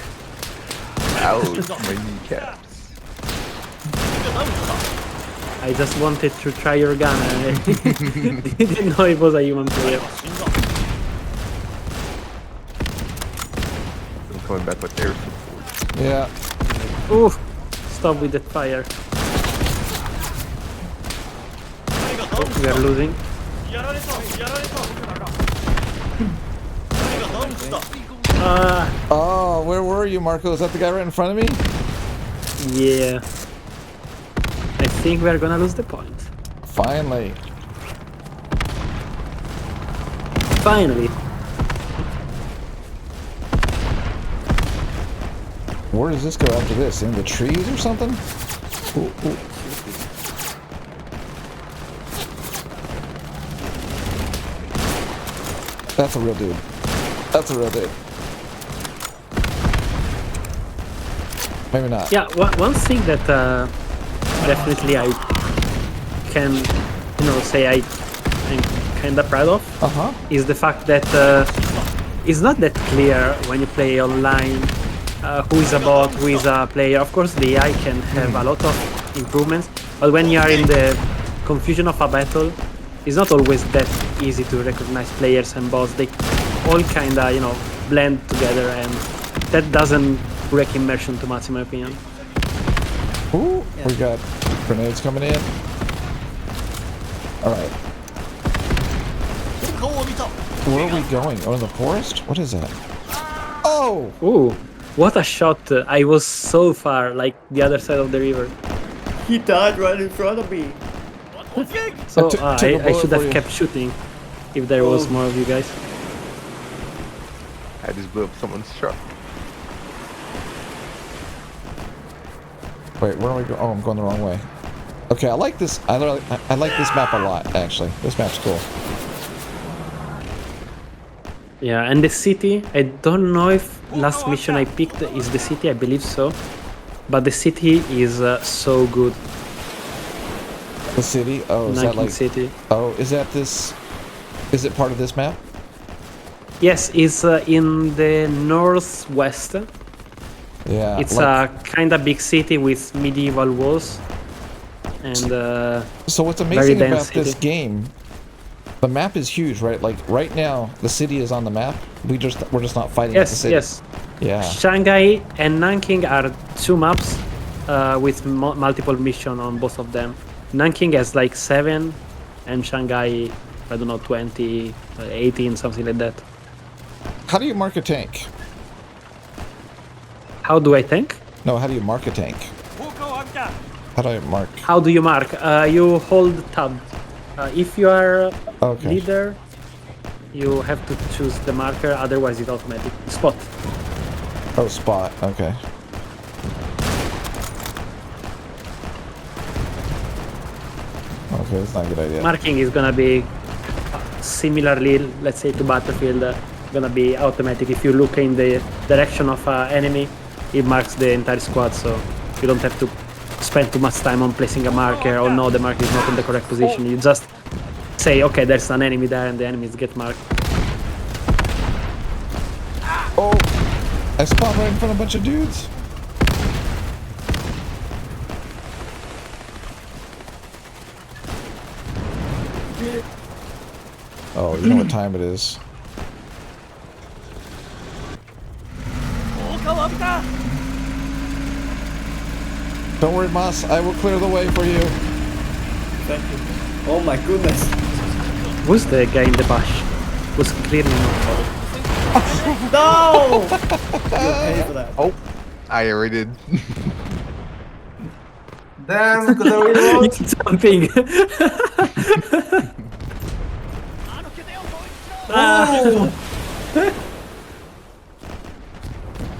S2: Ouch, my kneecaps.
S4: I just wanted to try your gun and I didn't know it was a human player.
S2: I'm coming back with air support.
S1: yeah.
S4: Ooh, stop with that fire. We are losing.
S1: Oh, where were you, Marco? Is that the guy right in front of me?
S4: Yeah. I think we are gonna lose the point.
S1: Finally.
S4: Finally.
S1: Where does this go after this? In the trees or something? Ooh, ooh. That's a real dude. That's a real dude. Maybe not.
S4: Yeah, one thing that definitely I can, say I'm kind of proud of
S1: Uh-huh.
S4: is the fact that it's not that clear when you play online who is a bot, who is a player. Of course, the AI can have a lot of improvements, but when you are in the confusion of a battle, it's not always that easy to recognize players and bots. They all kind of, blend together, and that doesn't break immersion too much, in my opinion.
S1: Ooh, we got grenades coming in. All right. Where are we going? Oh, in the forest? What is that? Oh!
S4: Ooh, what a shot! I was so far, like the other side of the river.
S5: He died right in front of me.
S4: So
S1: took a
S4: I
S1: bullet
S4: should
S1: for
S4: have
S1: you.
S4: kept shooting if there was more of you guys.
S2: I just blew up someone's truck.
S1: Wait, where are we going? Oh, I'm going the wrong way. Okay, I like this. I like this map a lot, actually. This map's cool.
S4: Yeah, and the city, I don't know if last mission I picked is the city, I believe so. But the city is so good.
S1: The city? Oh, is that
S4: Nanking
S1: like...
S4: City.
S1: Oh, is that this... Is it part of this map?
S4: Yes, it's in the northwest.
S1: Yeah.
S4: It's
S1: like-
S4: a kind of big city with medieval walls. And
S1: So what's
S4: very
S1: amazing
S4: dense
S1: about this
S4: city.
S1: game, the map is huge, right? Like right now, the city is on the map. We're just not fighting at the
S4: yes,
S1: city.
S4: yes.
S1: Yeah.
S4: Shanghai and Nanking are two maps with multiple missions on both of them. Nanking has like 7 and Shanghai, I don't know, 20, 18, something like that.
S1: How do you mark a tank?
S4: How do I tank?
S1: No, how do you mark a tank? How do I mark?
S4: How do you mark? You hold tab. If you are
S1: Okay.
S4: leader, you have to choose the marker, otherwise it's automatic. Spot.
S1: Oh, spot. Okay. Okay, that's not a good idea.
S4: Marking is gonna be similarly, let's say, to Battlefield, gonna be automatic. If you look in the direction of an enemy, it marks the entire squad. So you don't have to spend too much time on placing a marker. Or no, the marker is not in the correct position. You just say, okay, there's an enemy there, and the enemies get marked.
S1: Oh, I spawned right in front of a bunch of dudes. Oh, you know what time it is. Don't worry, Moss. I will clear the way for you.
S5: Thank you. Oh my goodness.
S4: Who's the guy in the bush? Was clearly not.
S5: No! You'll pay for that.
S2: Oh, I already did.
S3: Damn, could I reload?
S4: Something.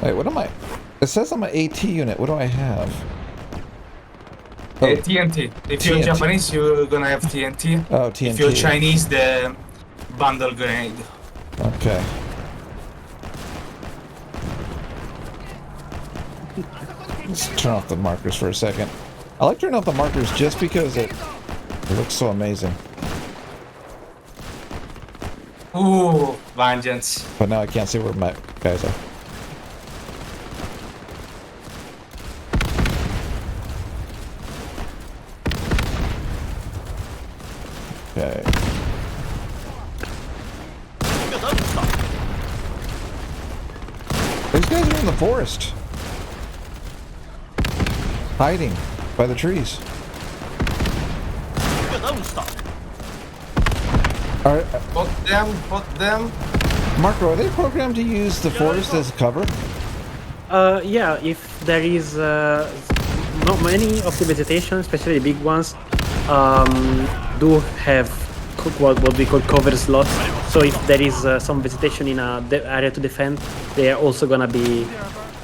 S1: Wait, what am I? It says I'm an AT unit. What do I have? Oh,
S3: TNT. If you're
S1: TNT.
S3: Japanese, you're gonna have TNT.
S1: oh, TNT.
S3: If you're Chinese, the bundle grenade.
S1: Okay. Let's turn off the markers for a second. I like turning off the markers just because it looks so amazing.
S3: Ooh, vengeance.
S1: But now I can't see where my guys are. Okay. These guys are in the forest. Hiding by the trees. Are,
S3: Put them.
S1: Marco, are they programmed to use the forest as cover?
S4: Yeah, if there is not many of the vegetation, especially the big ones, do have what we call cover slots. So if there is some vegetation in a area to defend, they are also gonna be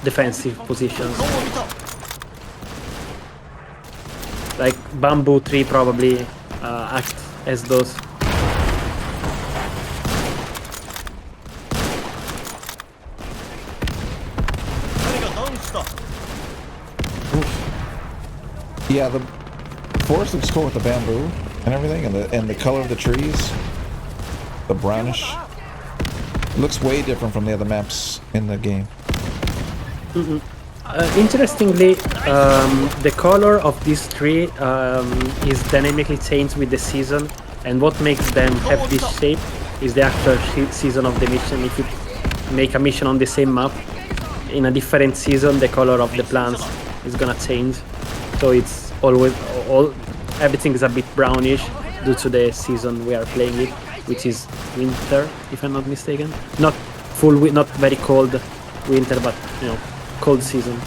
S4: defensive positions. Like bamboo tree probably act as those.
S1: Yeah, the forest looks cool with the bamboo and everything, and the color of the trees, the brownish. It looks way different from the other maps in the game.
S4: Interestingly, the color of this tree is dynamically changed with the season, and what makes them have this shape is the actual season of the mission. If you make a mission on the same map, in a different season, the color of the plants is gonna change. So it's always everything is a bit brownish due to the season we are playing it, which is winter, if I'm not mistaken. Not not very cold winter, but you know, cold season.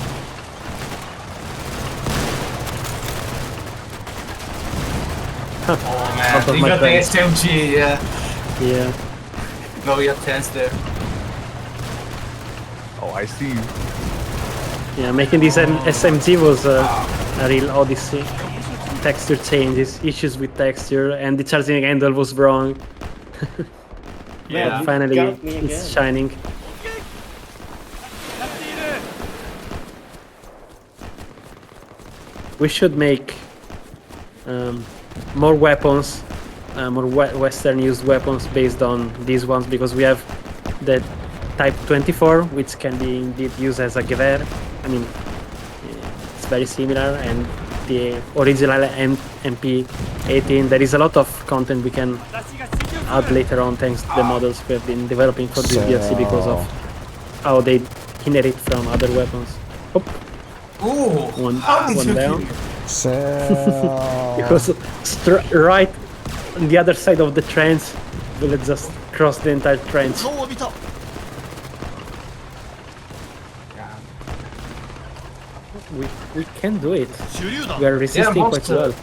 S3: Oh man,
S4: Out of
S3: you
S4: my
S3: got the
S4: friends.
S3: SMG, yeah.
S4: Yeah.
S3: No, you have tanks there.
S2: Oh, I see you.
S4: Yeah, making this SMG was a real odyssey. Texture changes, issues with texture, and the charging handle was wrong.
S3: Yeah.
S4: Finally,
S5: got me
S4: it's
S5: again.
S4: shining. We should make more weapons, more Western used weapons based on these ones, because we have the Type 24, which can be indeed used as a gewehr. I mean, it's very similar, and the original MP18. There is a lot of content we can add later on thanks to the models we have been developing for this DLC because of how they inherit from other weapons. Oh,
S3: Ooh,
S4: one
S3: how did you
S4: down.
S3: kill?
S1: So
S4: It was right on the other side of the trench. We'll just cross the entire trench. We can do it. We are resisting quite well.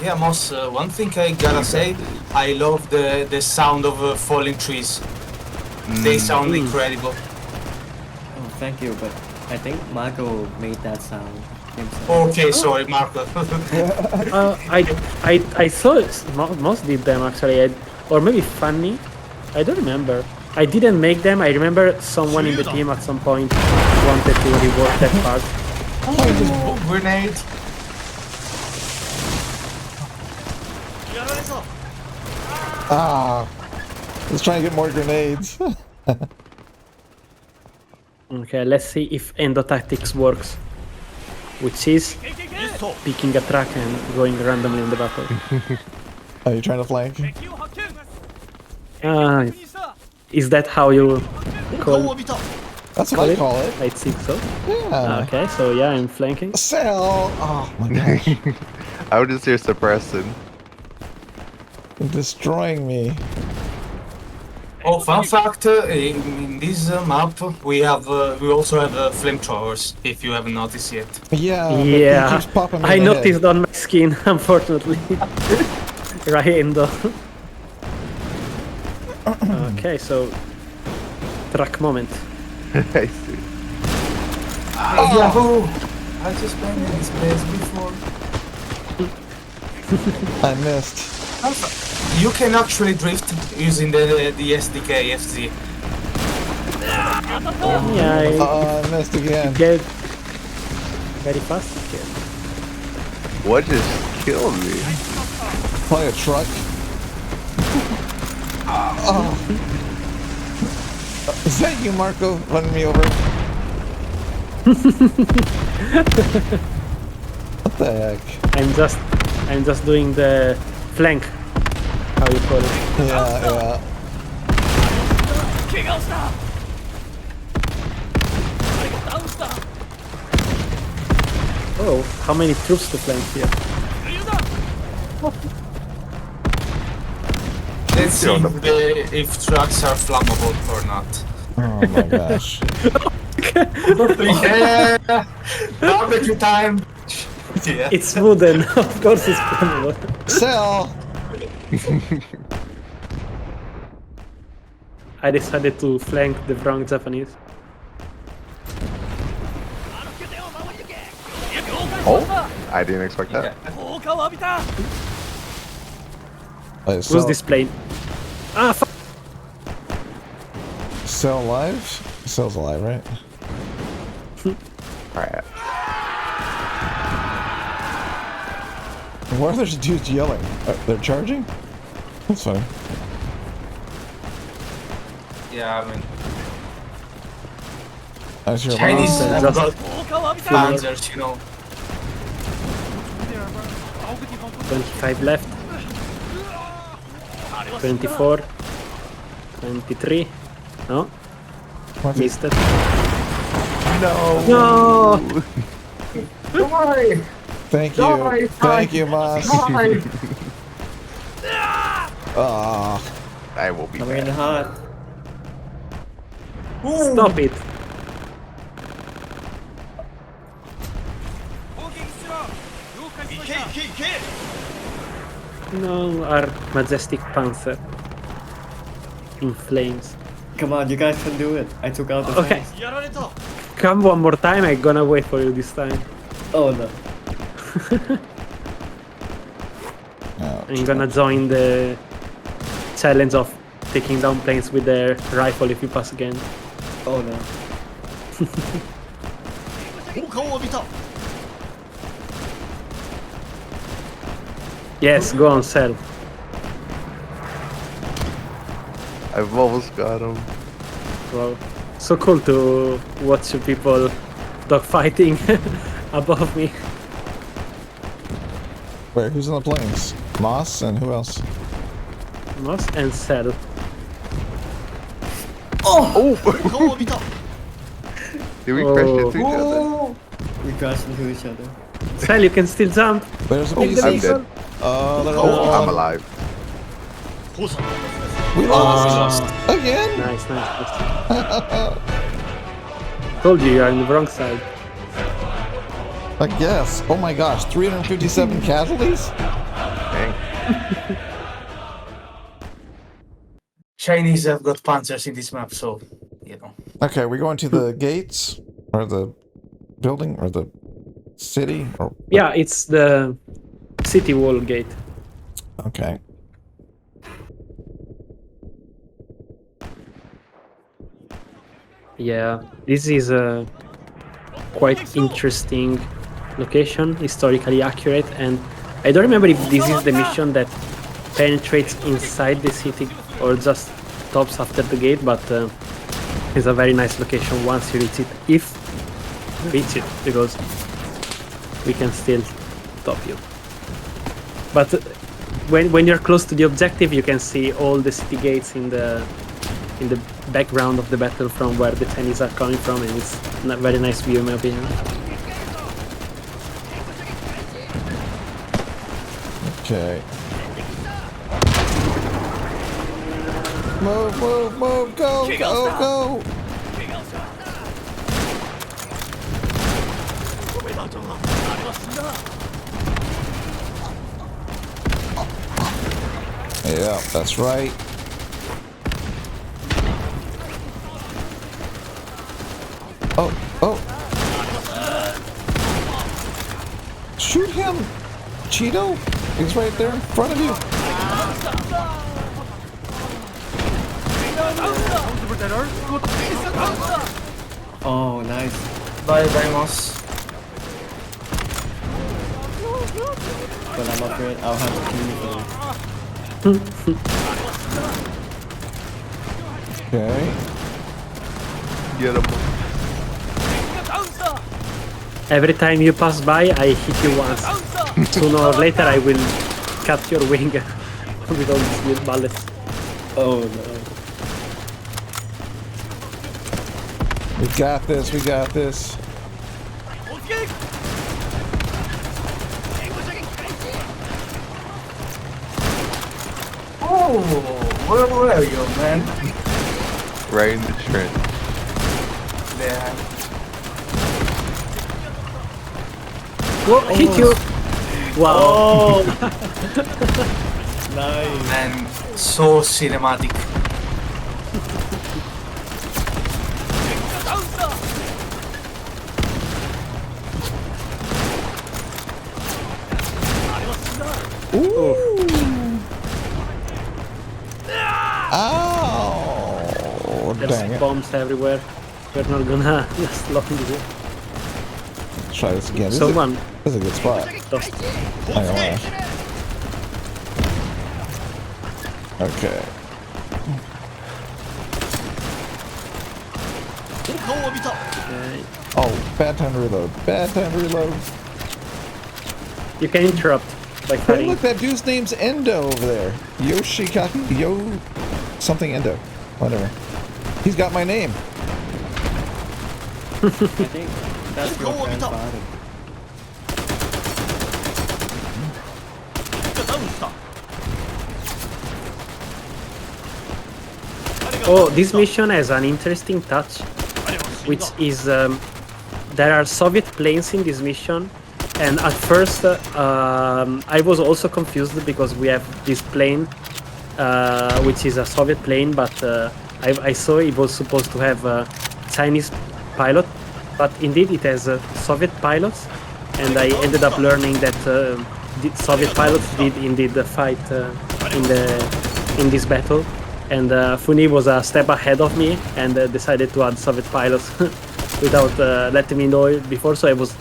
S3: Yeah, Moss, one thing I gotta say, I love the sound of falling trees. They sound incredible.
S5: Oh, thank you, but I think Marco made that sound himself.
S3: Okay, sorry, Marco.
S4: I saw most did them actually, or maybe Funny. I don't remember. I didn't make them. I remember someone in the team at some point wanted to rework that part.
S3: Oh, grenade.
S1: Ah, let's try and get more grenades.
S4: Okay, let's see if endotactics works, which is picking a track and going randomly in the battle.
S1: Are you trying to flank?
S4: Is that how you call
S1: That's what I call it.
S4: I think so.
S1: Yeah.
S4: Okay, so yeah, I'm flanking.
S1: Sell. Oh my gosh.
S2: I would just hear suppressing.
S1: You're destroying me.
S3: Oh, fun fact! In this map, we also have flamethrowers. If you haven't noticed yet.
S1: Yeah. But
S4: Yeah,
S1: he keeps popping me
S4: I
S1: in the
S4: noticed on my skin, unfortunately. Raiendo. Okay, so track moment.
S2: I see.
S3: Yahoo! I just been in this place before.
S1: I missed.
S3: You can actually drift using the SDK FZ.
S4: Yeah,
S1: I missed again.
S4: get very fast. Yeah.
S2: What just killed me?
S1: Probably a truck. Oh. Is that you, Marco, running me over? What the heck?
S4: I'm just doing the flank. How you call it?
S1: Yeah.
S4: Oh, how many troops to flank here?
S3: Let's see if trucks are flammable or not.
S1: Oh my gosh.
S3: Yeah! Barbecue time! Yeah.
S4: It's wooden, of course it's flammable.
S1: Sell.
S4: I decided to flank the wrong Japanese.
S2: Oh, I didn't expect that.
S1: Wait,
S4: Who's this plane? Ah, fuck!
S1: Cell alive? Cell's alive, right?
S2: Alright.
S1: Why are there dudes yelling? They're charging? That's funny.
S3: Yeah, I mean,
S1: I just hear
S3: Chinese
S1: a
S3: have got panzers, you know.
S4: 25 left. 24. 23. No? Missed it.
S2: No.
S4: No!
S3: Die!
S1: Thank you.
S3: Die,
S1: Thank you, Moss.
S3: Die!
S1: Ah.
S2: I will be
S5: Coming in
S2: back.
S5: hot.
S4: Stop it! No, our majestic panzer. In flames.
S5: Come on, you guys can do it. I took out the
S4: Okay.
S5: tanks.
S4: Come one more time, I'm gonna wait for you this time.
S5: Oh no.
S4: I'm gonna join the challenge of taking down planes with the rifle if you pass again.
S5: Oh no.
S4: Yes, go on, sell.
S2: I've almost got him.
S4: Wow. So cool to watch people dogfighting above me.
S1: Wait, who's on the planes? Moss and who else?
S4: Moss and Cell.
S2: Did we crash into each other?
S5: We crashed into each other.
S4: Cell, you can still jump.
S1: There's a piece.
S2: I'm dead.
S1: They're
S2: Oh,
S1: all
S2: I'm
S1: on.
S2: alive.
S1: We lost. Again?
S4: Nice. Told you are on the wrong side.
S1: I guess. Oh my gosh, 357 casualties?
S2: Dang.
S3: Chinese have got panzers in this map, so, you know.
S1: Okay, we going to the gates? Or the building? Or the city? Or
S4: Yeah, it's the city wall gate.
S1: Okay.
S4: Yeah, this is a quite interesting location, historically accurate, and I don't remember if this is the mission that penetrates inside the city or just stops after the gate, but it's a very nice location once you reach it, if you reach it, because we can still stop you. But when you're close to the objective, you can see all the city gates in the background of the battle from where the Chinese are coming from, and it's a very nice view in my opinion.
S1: Okay. Move, move, move, go, go, go! Yeah, that's right. Oh, oh. Shoot him! Cheeto! He's right there in front of you.
S5: Oh, nice.
S3: Bye, Dimos.
S5: But I'm afraid I'll have to kill you for this.
S1: Okay.
S2: Get him.
S4: Every time you pass by, I hit you once. Sooner or later, I will cut your wing with all these weird bullets.
S5: Oh no.
S1: We got this, we got this.
S3: Oh, where were you, man?
S2: Right in the trench.
S3: Yeah.
S4: Whoa, hit you! Wow.
S5: Oh! Nice.
S3: And so cinematic.
S1: Ooh. Ow!
S4: There's
S1: Dang it.
S4: bombs everywhere. We're not gonna last long here.
S1: Let's try this again.
S4: Someone
S1: This is a good spot.
S4: lost.
S1: I don't know. Okay.
S4: Okay.
S1: Oh, bad time to reload. Bad time to reload.
S4: You can interrupt by
S1: Hey,
S4: firing.
S1: look, that dude's name's Endo over there. Yoshikaki? Something Endo. Whatever. He's got my name.
S5: I think that's your grandfather.
S4: Oh, this mission has an interesting touch, which is there are Soviet planes in this mission, and at first I was also confused because we have this plane, which is a Soviet plane, but I saw it was supposed to have a Chinese pilot, but indeed it has Soviet pilots, and I ended up learning that the Soviet pilots did indeed fight in this battle. And Funi was a step ahead of me and decided to add Soviet pilots without letting me know it before. So I was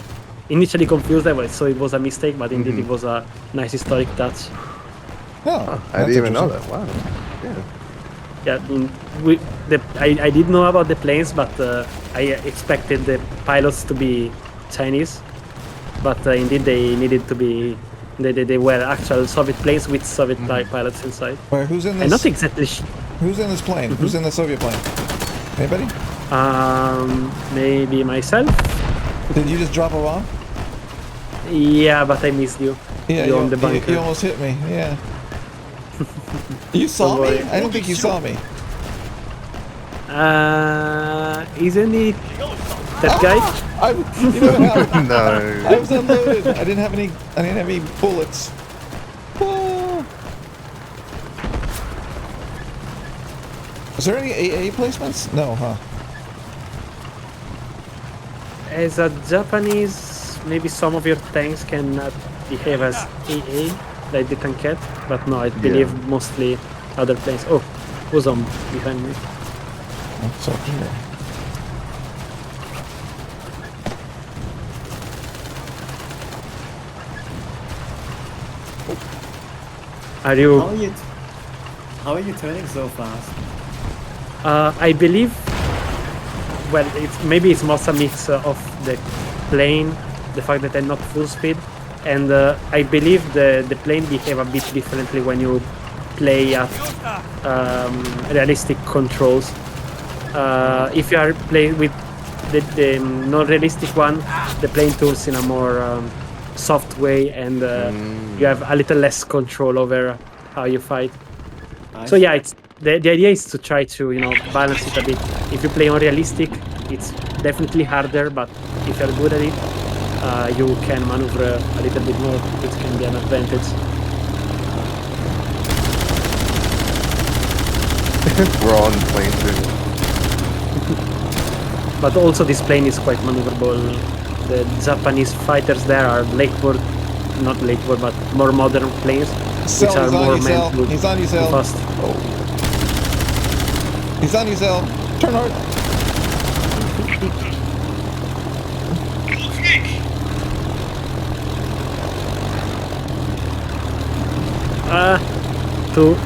S4: initially confused. So it was a mistake, but indeed it was a nice historic touch.
S1: Oh,
S2: I didn't even know that. Wow. Yeah.
S4: Yeah, I did know about the planes, but I expected the pilots to be Chinese. But indeed they needed to be. They were actual Soviet planes with Soviet pilots inside.
S1: Wait, who's in this?
S4: I'm not exactly.
S1: Who's in this plane? Who's in the Soviet plane? Anybody?
S4: Maybe myself.
S1: Did you just drop a bomb?
S4: Yeah, but I missed you.
S1: Yeah,
S4: you on the bunker.
S1: you almost hit me. Yeah. You saw
S4: Don't
S1: me?
S4: worry.
S1: I don't think you saw me.
S4: Isn't it that guy?
S1: I, you know what happened?
S2: No.
S1: I was unloaded. I didn't have any bullets. Oh. Is there any AA placements? No, huh?
S4: As a Japanese, maybe some of your tanks can behave as AA, like the tankette, but no, I believe mostly other planes. Oh, who's on behind me?
S1: What's up here?
S4: Are you?
S5: How are you turning so fast?
S4: I believe. Well, maybe it's most a mix of the plane, the fact that I'm not full speed, and I believe the plane behave a bit differently when you play at realistic controls. If you are playing with the non-realistic one, the plane turns in a more soft way, and you have a little less control over how you fight. So yeah, it's the idea is to try to balance it a bit. If you play on realistic, it's definitely harder, but if you're good at it, you can maneuver a little bit more. It can be an advantage.
S2: We're all in the plane too.
S4: But also this plane is quite maneuverable. The Japanese fighters there are not lakeboard, but more modern planes, which are more meant to
S1: He's on you, Cell.
S4: fast.
S1: Oh. He's on you, Cell. Turn hard.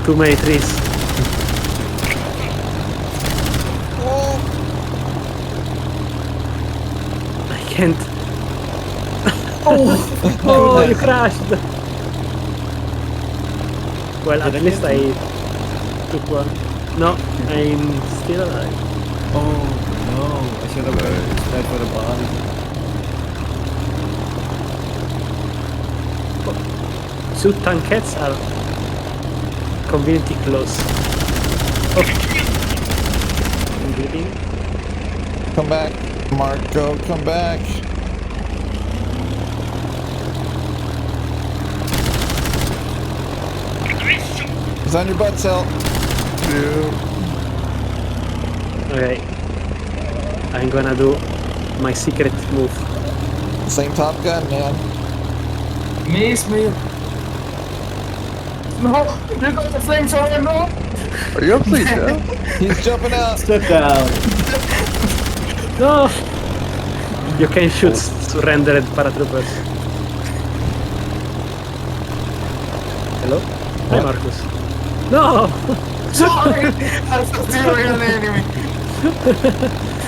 S4: Too many trees. I can't. Oh, you crashed. Well, at least I took one. No, I'm still alive.
S5: Oh no! I should have tried for the body.
S4: Two tankettes are conveniently close. Oh. I'm bleeding.
S1: Come back, Marco. Come back. He's on your butt, Cell.
S4: Okay. I'm gonna do my secret move.
S1: Same Top Gun, man.
S3: Miss me. No, you got the flamethrower, no.
S2: Are you asleep, Cell?
S1: He's jumping out.
S5: Step down.
S4: No! You can shoot surrendered paratroopers. Hello? Hi,
S1: What?
S4: Marcus. No!
S3: Sorry, I thought you were an enemy.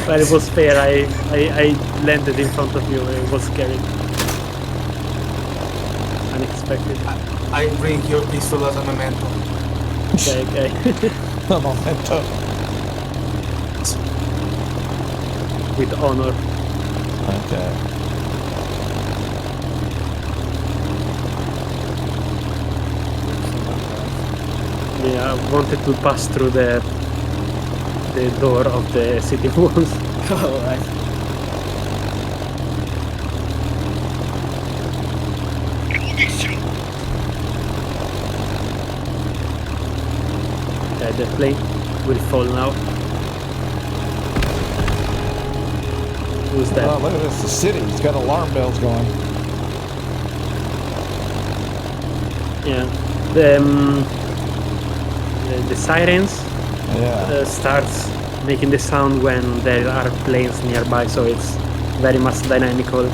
S4: Well, it was fair. I landed in front of you. It was scary. Unexpected.
S3: I bring your pistol as a memento.
S4: Okay.
S1: A memento.
S4: With honor.
S1: Okay.
S4: Yeah, I wanted to pass through the door of the city walls.
S5: Oh, I
S4: Okay, the plane will fall now. Who's that?
S1: Oh, look at this. The city. It's got alarm bells going.
S4: Yeah. The sirens
S1: Yeah.
S4: starts making the sound when there are planes nearby, so it's very much dynamical.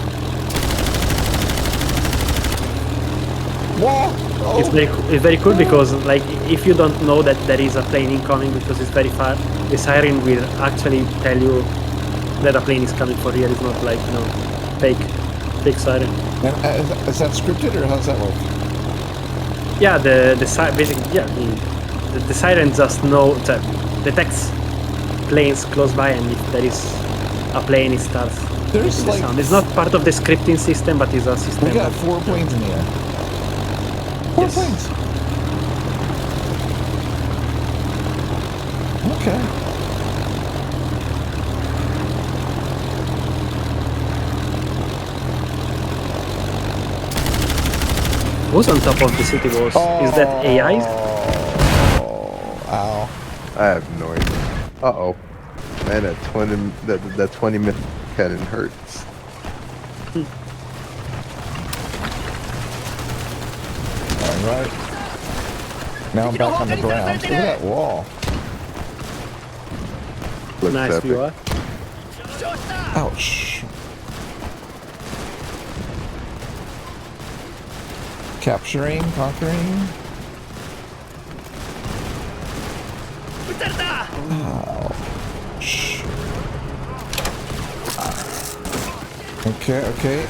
S1: Whoa! Oh.
S4: It's very cool because like if you don't know that there is a plane incoming because it's very far, the siren will actually tell you that a plane is coming for real. It's not like fake siren.
S1: And, is that scripted or how does that work?
S4: Yeah, basically the siren just detects planes close by, and if there is a plane, it starts
S1: There's
S4: making the
S1: like
S4: sound. It's not part of the scripting system, but it's a system.
S1: we got 4 planes in the air. 4
S4: Yes.
S1: planes. Okay.
S4: Who's on top of the city walls? Is that AI?
S1: Ow.
S2: I have no idea. Uh-oh. Man, that 20-minute cannon hurts.
S1: Alright. Now I'm back on the ground. Look at that wall.
S2: Looks
S4: Nice
S2: epic.
S4: view, huh?
S1: Ouch. Capturing, conquering. Ouch. Okay, okay.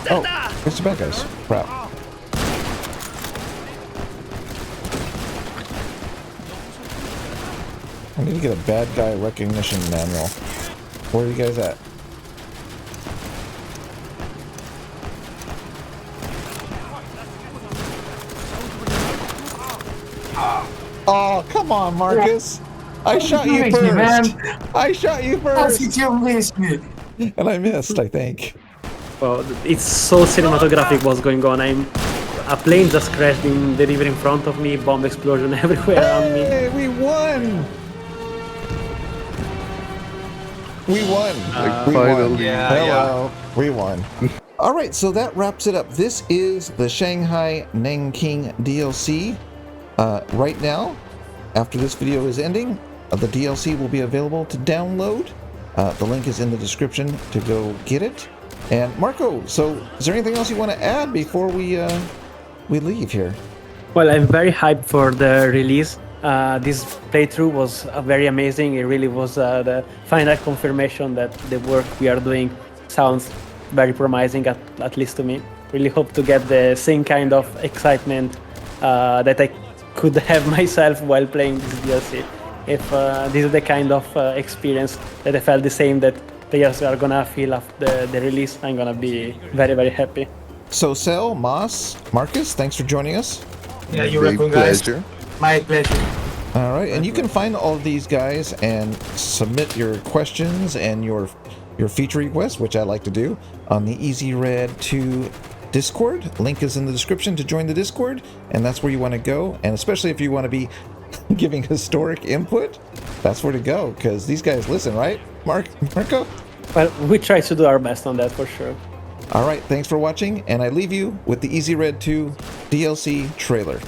S1: Oh, it's the bad guys. Crap. I need to get a bad guy recognition manual. Where are you guys at? Oh, come on, Marcus. I shot you
S3: Miss me,
S1: first.
S3: man.
S1: I shot you
S3: How
S1: first.
S3: did you miss me?
S1: And I missed, I think.
S4: Well, it's so cinematographic what's going on. A plane just crashed in the river in front of me, bomb explosion everywhere around me.
S1: Hey, we won! We won. We won.
S2: finally.
S1: Hello. We won. All right, so that wraps it up. This is the Shanghai Nanking DLC. Right now, after this video is ending, the DLC will be available to download. The link is in the description to go get it. And Marco, so is there anything else you want to add before we leave here?
S4: Well, I'm very hyped for the release. This playthrough was very amazing. It really was the final confirmation that the work we are doing sounds very promising, at least to me. Really hope to get the same kind of excitement that I could have myself while playing this DLC. If this is the kind of experience that I felt the same that players are gonna feel after the release, I'm gonna be very, very happy.
S1: So Sel, Moss, Marcus, thanks for joining us.
S3: Yeah, you're
S2: Big
S3: welcome, guys.
S2: pleasure.
S3: My pleasure.
S1: All right, and you can find all of these guys and submit your questions and your feature requests, which I like to do, on the Easy Red 2 Discord. Link is in the description to join the Discord, and that's where you want to go. And especially if you want to be giving historic input, that's where to go, because these guys listen, right? Marco?
S4: Well, we try to do our best on that for sure.
S1: All right, thanks for watching, and I leave you with the Easy Red 2 DLC trailer.